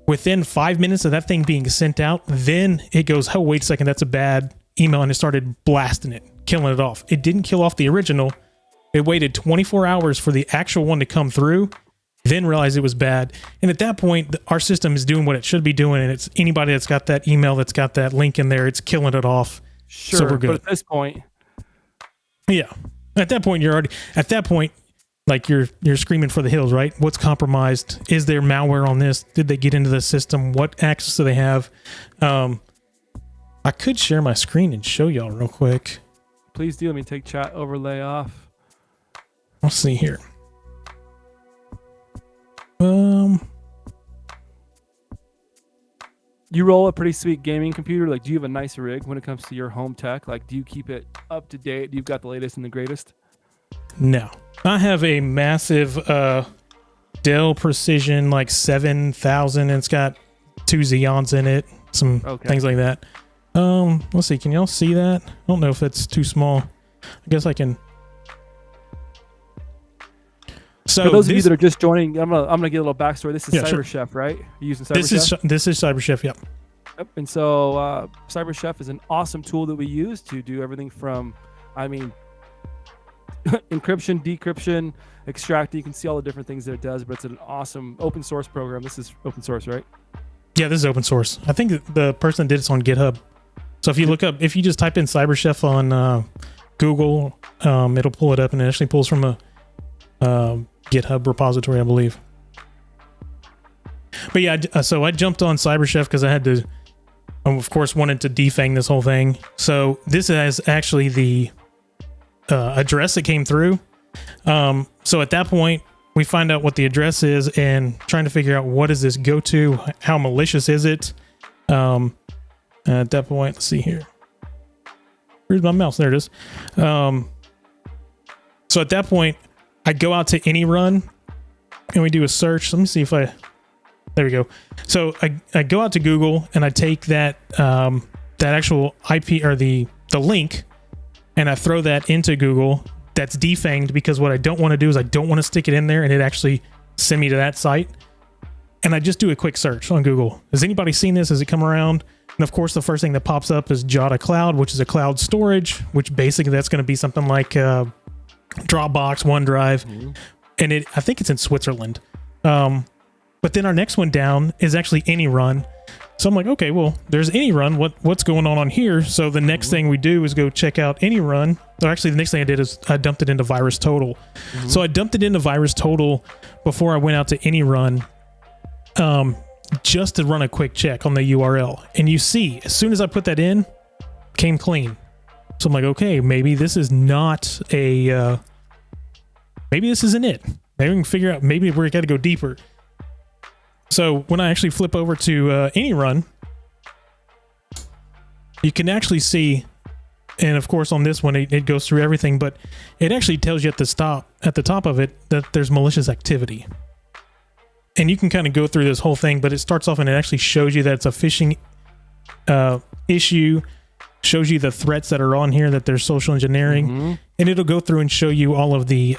within 5 minutes of that thing being sent out, then it goes, oh, wait a second, that's a bad email, and it started blasting it, killing it off. It didn't kill off the original. It waited 24 hours for the actual one to come through, then realized it was bad. And at that point, our system is doing what it should be doing, and it's anybody that's got that email that's got that link in there, it's killing it off. Sure, so we're good. But at this point... Yeah. At that point, like you're screaming for the hills, right? What's compromised? Is there malware on this? Did they get into the system? What access do they have? I could share my screen and show y'all real quick. Please do. Let me take chat overlay off. Let's see here. You roll a pretty sweet gaming computer. Like, do you have a nice rig when it comes to your home tech? Like, do you keep it up to date? You've got the latest and the greatest? No. I have a massive Dell Precision, like 7000, and it's got 2 Xeons in it, some things like that. Let's see. Can y'all see that? I don't know if it's too small. I guess I can. So for those of you that are just joining, I'm gonna get a little backstory. This is CyberChef, right? You're using CyberChef? This is CyberChef, yep. Yep. And so CyberChef is an awesome tool that we use to do everything from, encryption, decryption, extract. You can see all the different things that it does, but it's an awesome open source program. This is open source, right? Yeah, this is open source. I think the person did this on GitHub. So if you if you just type in CyberChef on Google, it'll pull it up, and it actually pulls from a GitHub repository, I believe. But yeah, so I jumped on CyberChef because I had to, of course, wanted to defang this whole thing. So this is actually the address that came through. So at that point, we find out what the address is and trying to figure out what does this go to, how malicious is it. At that point, let's see here. Where's my mouse? There it is. So at that point, I go out to any run and we do a search. Let me see if there we go. So I go out to Google and I take that actual IP or the link and I throw that into Google. That's defanged because what I don't want to do is I don't want to stick it in there and it actually send me to that site. And I just do a quick search on Google. Has anybody seen this? Has it come around? And of course, the first thing that pops up is Jada Cloud, which is a cloud storage, which basically that's going to be something like Dropbox, OneDrive. Mm-hmm. And I think it's in Switzerland. But then our next one down is actually AnyRun. So I'm like, okay, well, there's AnyRun. What's going on here? So the next thing we do is go check out AnyRun. Or actually, the next thing I did is I dumped it into VirusTotal. Mm-hmm. So I dumped it into VirusTotal before I went out to AnyRun, just to run a quick check on the URL. And you see, as soon as I put that in, came clean. So I'm like, okay, maybe this is not maybe this isn't it. Maybe we can figure out, maybe we got to go deeper. So when I actually flip over to AnyRun, you can actually see, and of course on this one, it goes through everything, but it actually tells you at the top of it that there's malicious activity. And you can kind of go through this whole thing, but it starts off and it actually shows you that it's a phishing issue, shows you the threats that are on here, that there's social engineering, and it'll go through and show you all of the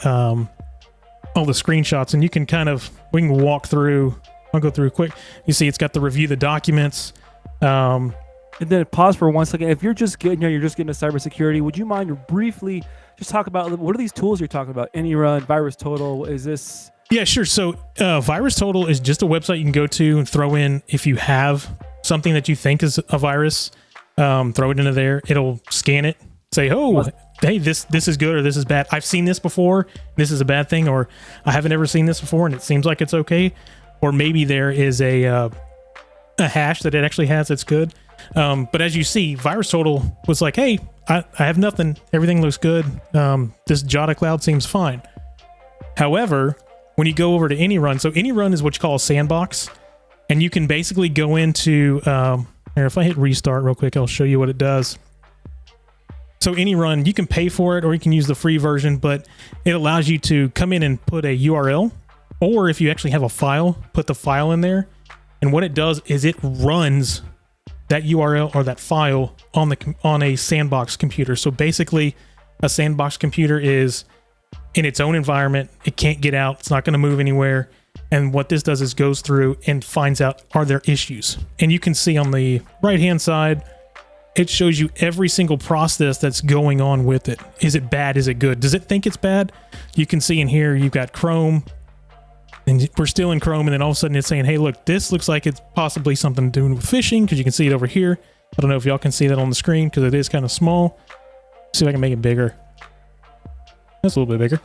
screenshots, and you can we can walk through. I'll go through quick. You see, it's got the review the documents. And then pause for 1 second. If you're just getting here, you're just getting to cybersecurity, would you mind briefly just talk about what are these tools you're talking about? AnyRun, VirusTotal, is this? Yeah, sure. So VirusTotal is just a website you can go to and throw in if you have something that you think is a virus. Throw it into there. It'll scan it. Say, hey, this is good or this is bad. I've seen this before. This is a bad thing, or I haven't ever seen this before and it seems like it's okay. Or maybe there is a hash that it actually has that's good. But as you see, VirusTotal was like, hey, I have nothing. Everything looks good. This Jota Cloud seems fine. However, when you go over to AnyRun, so AnyRun is what you call a sandbox, and you can basically go into, here, if I hit restart real quick, I'll show you what it does. So AnyRun, you can pay for it or you can use the free version, but it allows you to come in and put a URL, or if you actually have a file, put the file in there. And what it does is it runs that URL or that file on a sandbox computer. So basically, a sandbox computer is in its own environment. It can't get out. It's not going to move anywhere. And what this does is goes through and finds out, are there issues? And you can see on the right-hand side, it shows you every single process that's going on with it. Is it bad? Is it good? Does it think it's bad? You can see in here, you've got Chrome, and we're still in Chrome, and then all of a sudden it's saying, hey, look, this looks like it's possibly something to do with phishing, because you can see it over here. I don't know if y'all can see that on the screen because it is kind of small. See if I can make it bigger. That's a little bit bigger.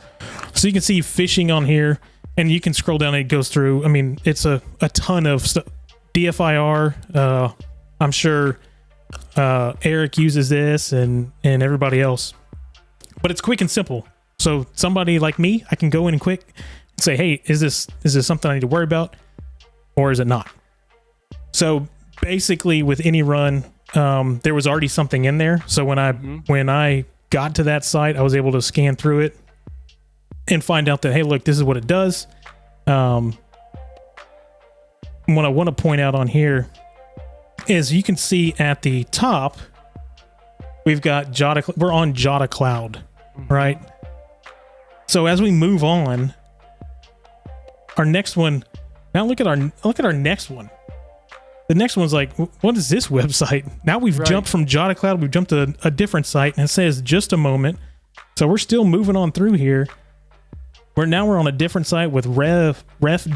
So you can see phishing on here, and you can scroll down and it goes through. I mean, it's a ton of stuff. DFIR, I'm sure Eric uses this and everybody else. But it's quick and simple. So somebody like me, I can go in and quick and say, hey, is this something I need to worry about, or is it not? So basically with AnyRun, there was already something in there. So when I got to that site, I was able to scan through it and find out that, hey, look, this is what it does. What I want to point out on here is you can see at the top, we've got Jota. We're on Jota Cloud, right? So as we move on, our next one. Now look at our next one. The next one's like, what is this website? Now we've jumped from Jota Cloud. We've jumped to a different site, and it says just a moment. So we're still moving on through here. We're on a different site with ref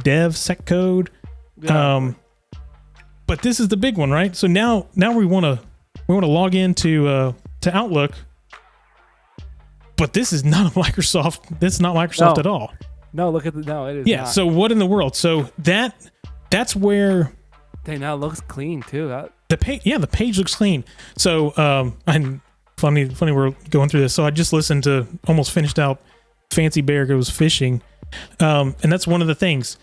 dev sec code. Yeah. But this is the big one, right? So now we want to log into to Outlook. But this is not Microsoft. This is not Microsoft at all. No, look at no, it is. Yeah. Not. So what in the world? So that's where. Dang, now it looks clean too. The page looks clean. So and funny we're going through this. So I just listened to, almost finished out Fancy Bear Goes Fishing, and that's one of the things.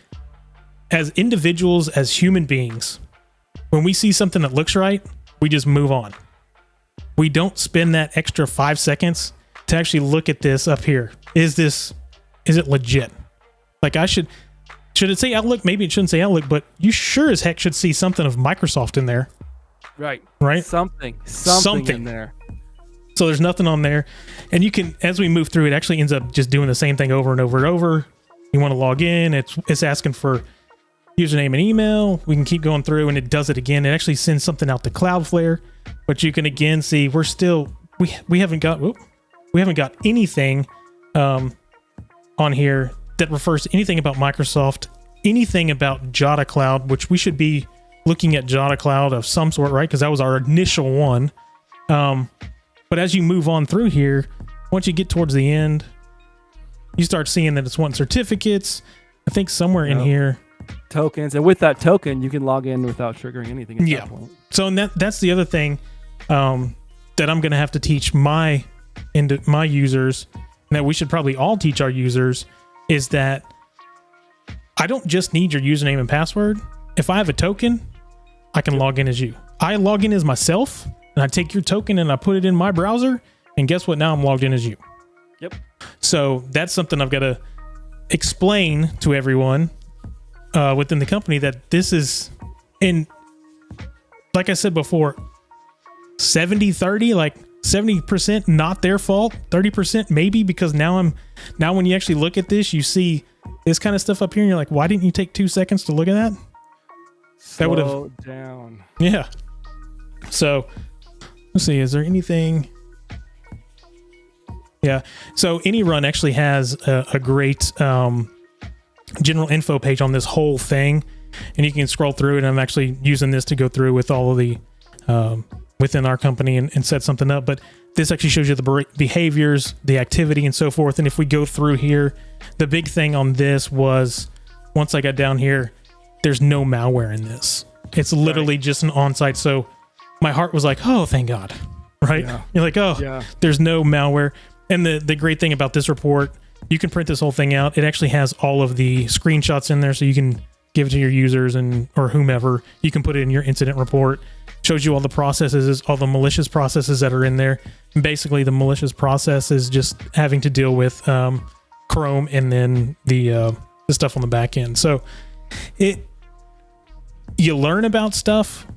As individuals, as human beings, when we see something that looks right, we just move on. We don't spend that extra 5 seconds to actually look at this up here. Is it legit? Like should it say Outlook? Maybe it shouldn't say Outlook, but you sure as heck should see something of Microsoft in there. Right. Something in there. So there's nothing on there. And you can, as we move through, it actually ends up just doing the same thing over and over and over. You want to log in, it's asking for username and email. We can keep going through and it does it again. It actually sends something out to Cloudflare, but you can again see we're still, we haven't got anything on here that refers to anything about Microsoft, anything about Jota Cloud, which we should be looking at Jota Cloud of some sort, right? Because that was our initial one. But as you move on through here, once you get towards the end, you start seeing that it's wanting certificates. I think somewhere in here. Tokens. And with that token, you can log in without triggering anything at that point. So and that's the other thing that I'm going to have to teach my users, and that we should probably all teach our users, is that I don't just need your username and password. If I have a token, I can log in as you. I log in as myself, and I take your token and I put it in my browser, and guess what? Now I'm logged in as you. Yep. So that's something I've got to explain to everyone within the company, that this is, and like I said before, 70-30, like 70% not their fault, 30% maybe, because now when you actually look at this, you see this kind of stuff up here and you're like, why didn't you take 2 seconds to look at that? That would have down. Yeah. So let's see, is there anything? Yeah. So AnyRun actually has a great general info page on this whole thing, and you can scroll through it. And I'm actually using this to go through with all of the within our company and set something up. But this actually shows you the behaviors, the activity, and so forth. And if we go through here, the big thing on this was once I got down here, there's no malware in this. It's literally just an on-site. So my heart was like, oh, thank God. Right? Yeah. You're like, oh, there's no malware. And the great thing about this report, you can print this whole thing out. It actually has all of the screenshots in there, so you can give it to your users or whomever. You can put it in your incident report. Shows you all the processes, all the malicious processes that are in there. And basically, the malicious process is just having to deal with Chrome and then the stuff on the back end. So you learn about stuff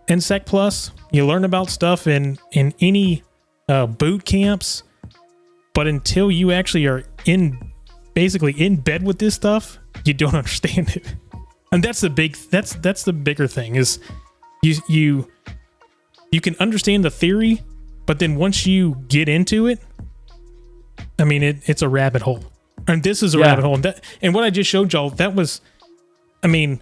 in Sec Plus. You learn about stuff in any boot camps. But until you actually are basically in bed with this stuff, you don't understand it. And that's the bigger thing is you can understand the theory, but then once you get into it, I mean, it's a rabbit hole. And this is a rabbit hole. And what I just showed y'all, that was, I mean,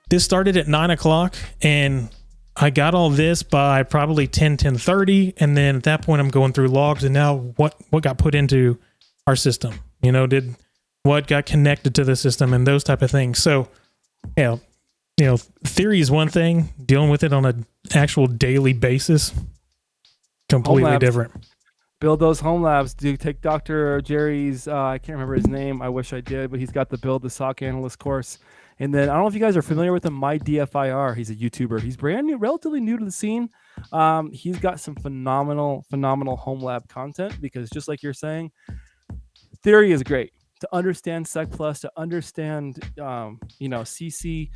this started at 9:00 and I got all this by probably 10:30. And then at that point I'm going through logs and now what got put into our system, what got connected to the system and those type of things. So, theory is one thing, dealing with it on an actual daily basis, completely different. Build those Homelabs. Take Dr. Jerry's, I can't remember his name. I wish I did, but he's got the Build the SOC Analyst course. And then I don't know if you guys are familiar with him, MyDFIR. He's a YouTuber. He's brand new, relatively new to the scene. He's got some phenomenal Homelab content because just like you're saying, theory is great. To understand Sec Plus, to understand, CC,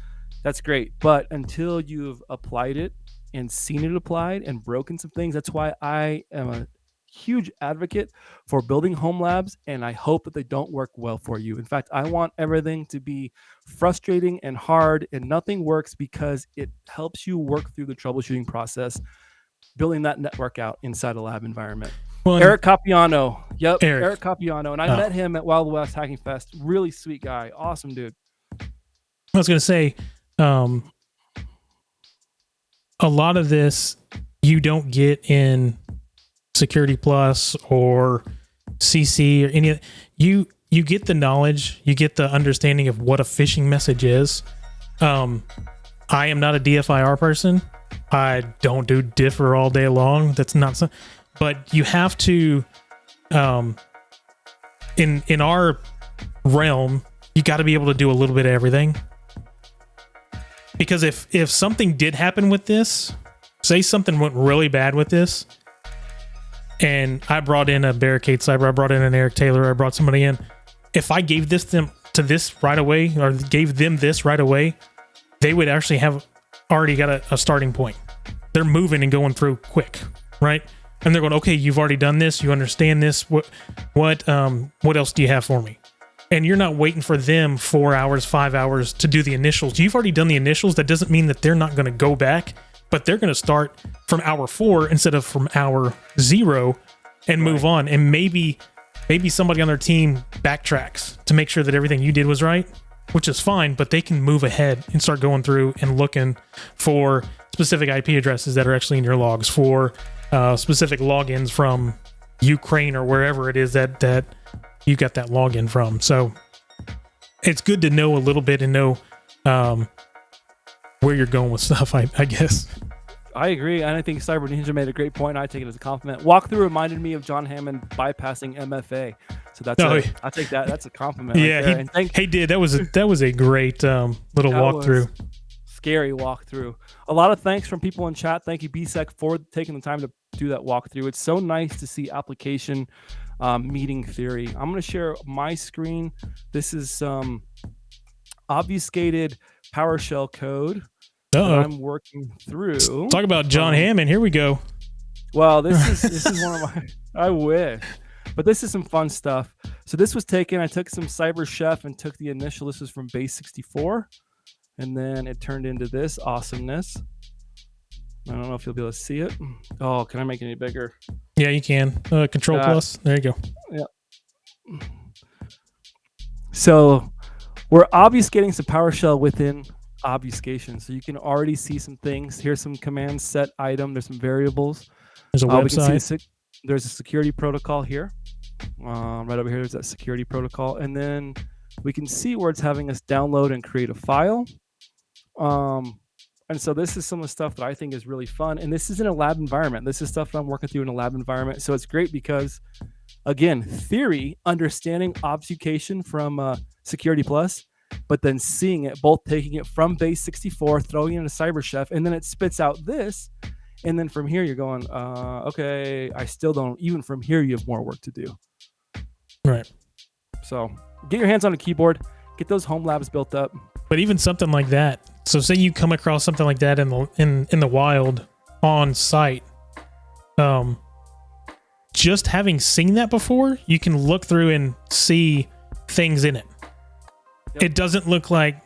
that's great. But until you've applied it and seen it applied and broken some things, that's why I am a huge advocate for building Homelabs, and I hope that they don't work well for you. In fact, I want everything to be frustrating and hard, and nothing works because it helps you work through the troubleshooting process, building that network out inside a lab environment. Well, Eric Capiano. Yep, Eric Capiano. And I met him at Wild West Hacking Fest. Really sweet guy. Awesome dude. I was going to say, a lot of this you don't get in Security Plus or CC or any of you get the knowledge, you get the understanding of what a phishing message is. I am not a DFIR person. I don't do differ all day long. That's not so, but you have to in our realm, you got to be able to do a little bit of everything. Because if something did happen with this, say something went really bad with this, and I brought in a Barricade Cyber, I brought in an Eric Taylor, I brought somebody in. If I gave this right away, or gave them this right away, they would actually have already got a starting point. They're moving and going through quick, right? And they're going, okay, you've already done this, you understand this. What else do you have for me? And you're not waiting for them 4 hours, 5 hours to do the initials. You've already done the initials. That doesn't mean that they're not going to go back, but they're going to start from hour 4 instead of from hour 0 and move on. And maybe somebody on their team backtracks to make sure that everything you did was right, which is fine, but they can move ahead and start going through and looking for specific IP addresses that are actually in your logs, for specific logins from Ukraine or wherever it is that you got that login from. So it's good to know a little bit and know where you're going with stuff, I guess. I agree, and I think Cyber Ninja made a great point. I take it as a compliment. Walkthrough reminded me of John Hammond bypassing MFA, so I take that. That's a compliment. Yeah, right he did. That was a great little walkthrough. Scary walkthrough. A lot of thanks from people in chat. Thank you, BSec, for taking the time to do that walkthrough. It's so nice to see application meeting theory. I'm going to share my screen. This is some obfuscated PowerShell code. I'm working through. Talk about John Hammond. Here we go. Well, this is one of my. I wish, but this is some fun stuff. So this was taken. I took some Cyber Chef and took the initial. This is from base 64, and then it turned into this awesomeness. I don't know if you'll be able to see it. Oh, can I make it any bigger? Yeah, you can. Control plus. There you go. Yeah. So we're obfuscating some PowerShell within obfuscation. So you can already see some things. Here's some commands, set item. There's some variables. There's a We can website. see there's a security protocol here. Right over here, there's that security protocol. And then we can see where it's having us download and create a file. And so this is some of the stuff that I think is really fun. And this is in a lab environment. This is stuff that I'm working through in a lab environment. So it's great because, again, theory, understanding obfuscation from Security Plus, but then seeing it, both taking it from base 64, throwing it into CyberChef, and then it spits out this. And then from here, you're going, okay, I still don't, even from here, you have more work to do. Right. So get your hands on a keyboard, get those Homelabs built up. But even something like that. So say you come across something like that in the wild on site. Just having seen that before, you can look through and see things in it. Yep. It doesn't look like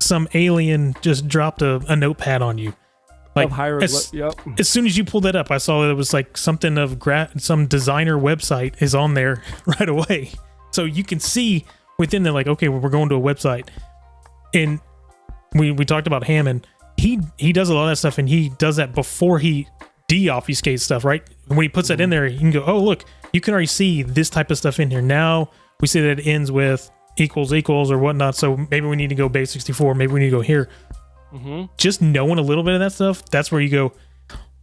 some alien just dropped a notepad on you. Like as soon as you pulled that up, I saw that it was like something of some designer website is on there right away. So you can see within there, like, okay, well, we're going to a website. And we talked about Hammond. He does a lot of that stuff, and he does that before he de-obfuscates stuff, right? When he puts that in there, you can go, oh, look, you can already see this type of stuff in here. Now we see that it ends with equals or whatnot. So maybe we need to go base 64. Maybe we need to go here. Just knowing a little bit of that stuff, that's where you go.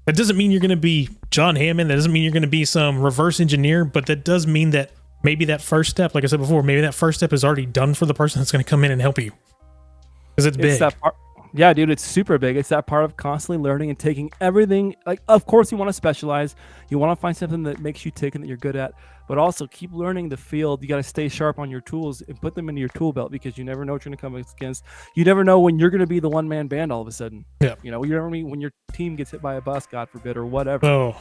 That doesn't mean you're going to be John Hammond. That doesn't mean you're going to be some reverse engineer, but that does mean that maybe that first step, like I said before, maybe that first step is already done for the person that's going to come in and help you. Because it's big. That part, yeah, dude, it's super big. It's that part of constantly learning and taking everything. Like, of course, you want to specialize. You want to find something that makes you tick and that you're good at, but also keep learning the field. You got to stay sharp on your tools and put them into your tool belt, because you never know what you're going to come against. You never know when you're going to be the one-man band all of a sudden. Yeah. You know, you never know when your team gets hit by a bus, God forbid, or whatever. Oh,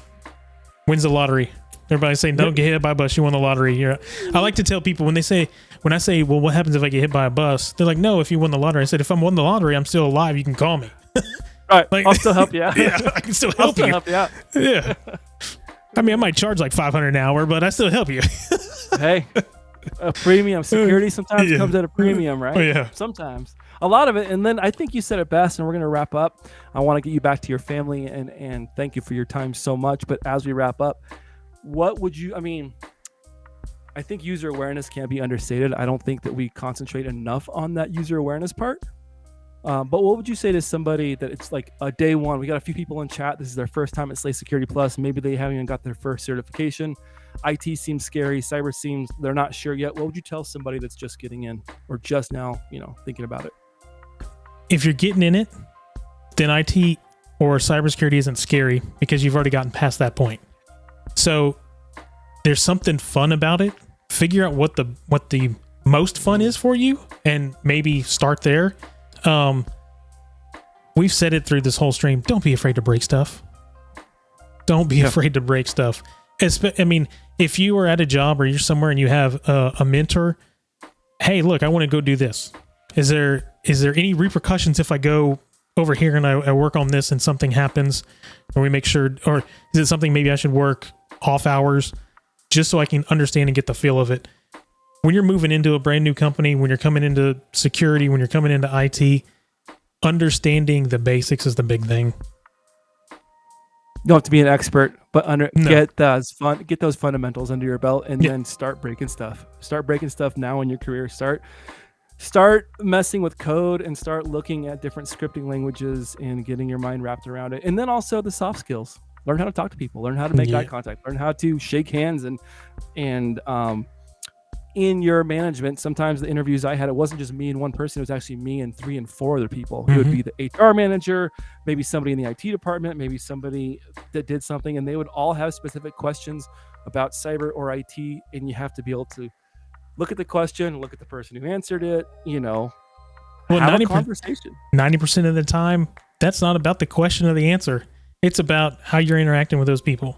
wins the lottery. Everybody's saying, don't get hit by a bus, you won the lottery. I like to tell people when I say, well, what happens if I get hit by a bus? They're like, no, if you won the lottery. I said, if I won the lottery, I'm still alive. You can call me. Right. Like, I'll still help you out. Yeah, I can still help you. Yeah. I mean, I might charge like $500 an hour, but I still help you. Hey, a premium security sometimes comes at a premium, right? Oh, yeah. Sometimes. A lot of it. And then I think you said it best, and we're going to wrap up. I want to get you back to your family, and thank you for your time so much. But as we wrap up, what would you, I think user awareness can't be understated. I don't think that we concentrate enough on that user awareness part. But what would you say to somebody that it's like a day one? We got a few people in chat. This is their first time at Slay Security Plus. Maybe they haven't even got their first certification. IT seems scary. Cyber seems they're not sure yet. What would you tell somebody that's just getting in or just now, thinking about it? If you're getting in it, then IT or cybersecurity isn't scary because you've already gotten past that point. So there's something fun about it. Figure out what the most fun is for you and maybe start there. We've said it through this whole stream. Don't be afraid to break stuff. Don't be afraid to break stuff. If you are at a job or you're somewhere and you have a mentor, hey, look, I want to go do this. Is there any repercussions if I go over here and I work on this and something happens, or we make sure, or is it something maybe I should work off hours just so I can understand and get the feel of it? When you're moving into a brand new company, when you're coming into security, when you're coming into IT, understanding the basics is the big thing. You don't have to be an expert, but get those fundamentals under your belt, and then start breaking stuff. Start breaking stuff now in your career. Start messing with code and start looking at different scripting languages and getting your mind wrapped around it. And then also the soft skills. Learn how to talk to people. Learn how to make eye contact. Learn how to shake hands and in your management, sometimes the interviews I had, it wasn't just me and one person. It was actually me and 3 and 4 other people. It would be the HR manager, maybe somebody in the IT department, maybe somebody that did something, and they would all have specific questions about cyber or IT, and you have to be able to look at the question, look at the person who answered it, have a conversation. 90% of the time, that's not about the question or the answer. It's about how you're interacting with those people.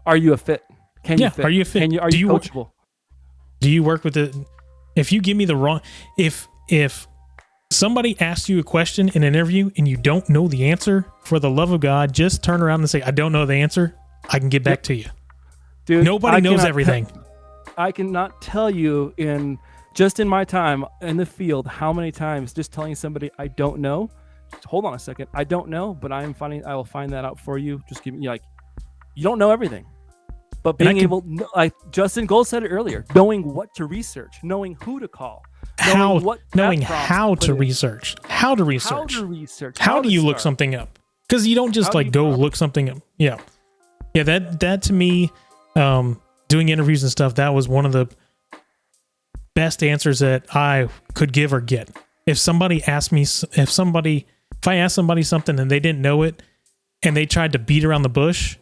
Are you a fit? Can you fit? Are you a fit? Are you coachable? Do you work with it? If you give me the wrong, if somebody asks you a question in an interview and you don't know the answer, for the love of God, just turn around and say, I don't know the answer. I can get back to you. Dude, nobody knows everything. I cannot tell you in Just in my time in the field, how many times just telling somebody I don't know, just hold on a second, I don't know, but I will find that out for you. Just give me like, you don't know everything, but being able, like Justin Gold said it earlier, knowing what to research, knowing who to call, knowing how to research, how do you look something up? Because you don't just like go look something up. Yeah. That to me, doing interviews and stuff, that was one of the best answers that I could give or get. If I asked somebody something and they didn't know it and they tried to beat around the bush,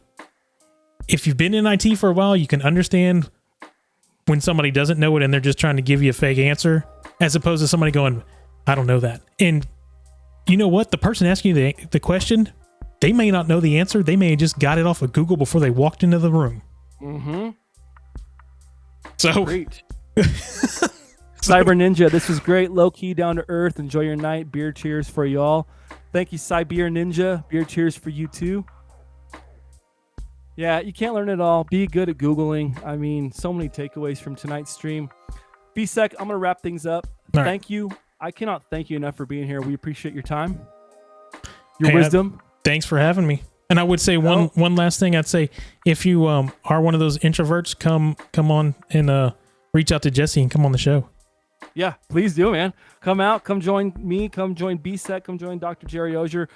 if you've been in IT for a while, you can understand when somebody doesn't know it and they're just trying to give you a fake answer, as opposed to somebody going, I don't know that. And you know what? The person asking you the question, they may not know the answer. They may have just got it off of Google before they walked into the room. Mm-hmm. So great. Cyber Ninja, this was great. Low key, down to earth. Enjoy your night. Beer cheers for y'all. Thank you, Cyber Ninja. Beer cheers for you too. Yeah, you can't learn it all. Be good at Googling. I mean, so many takeaways from tonight's stream. BSec, I'm going to wrap things up. All thank you. I cannot thank you enough for being here. We appreciate your time, your wisdom. Thanks for having me. And I would say one last thing. I'd say if you are one of those introverts, come on and reach out to Jesse and come on the show. Yeah, please do, man. Come out, come join me, come join BSec, come join Dr. Jerry Ozier.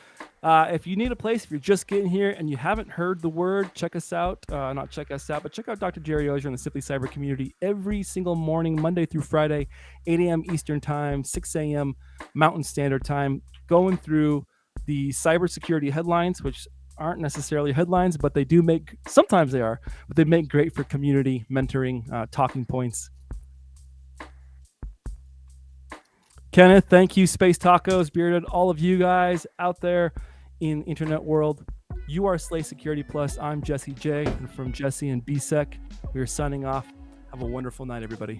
If you need a place, if you're just getting here and you haven't heard the word, check us out. Not check us out, but check out Dr. Jerry Ozier in the Simply Cyber community every single morning, Monday through Friday, 8 a.m. Eastern Time, 6 a.m. Mountain Standard Time, going through the cybersecurity headlines, which aren't necessarily headlines, but they do make, sometimes they are, but they make great for community mentoring, talking points. Kenneth, thank you. Space Tacos, Bearded, all of you guys out there in internet world. You are Slay Security Plus. I'm Jesse J. And from Jesse and BSec, we are signing off. Have a wonderful night, everybody.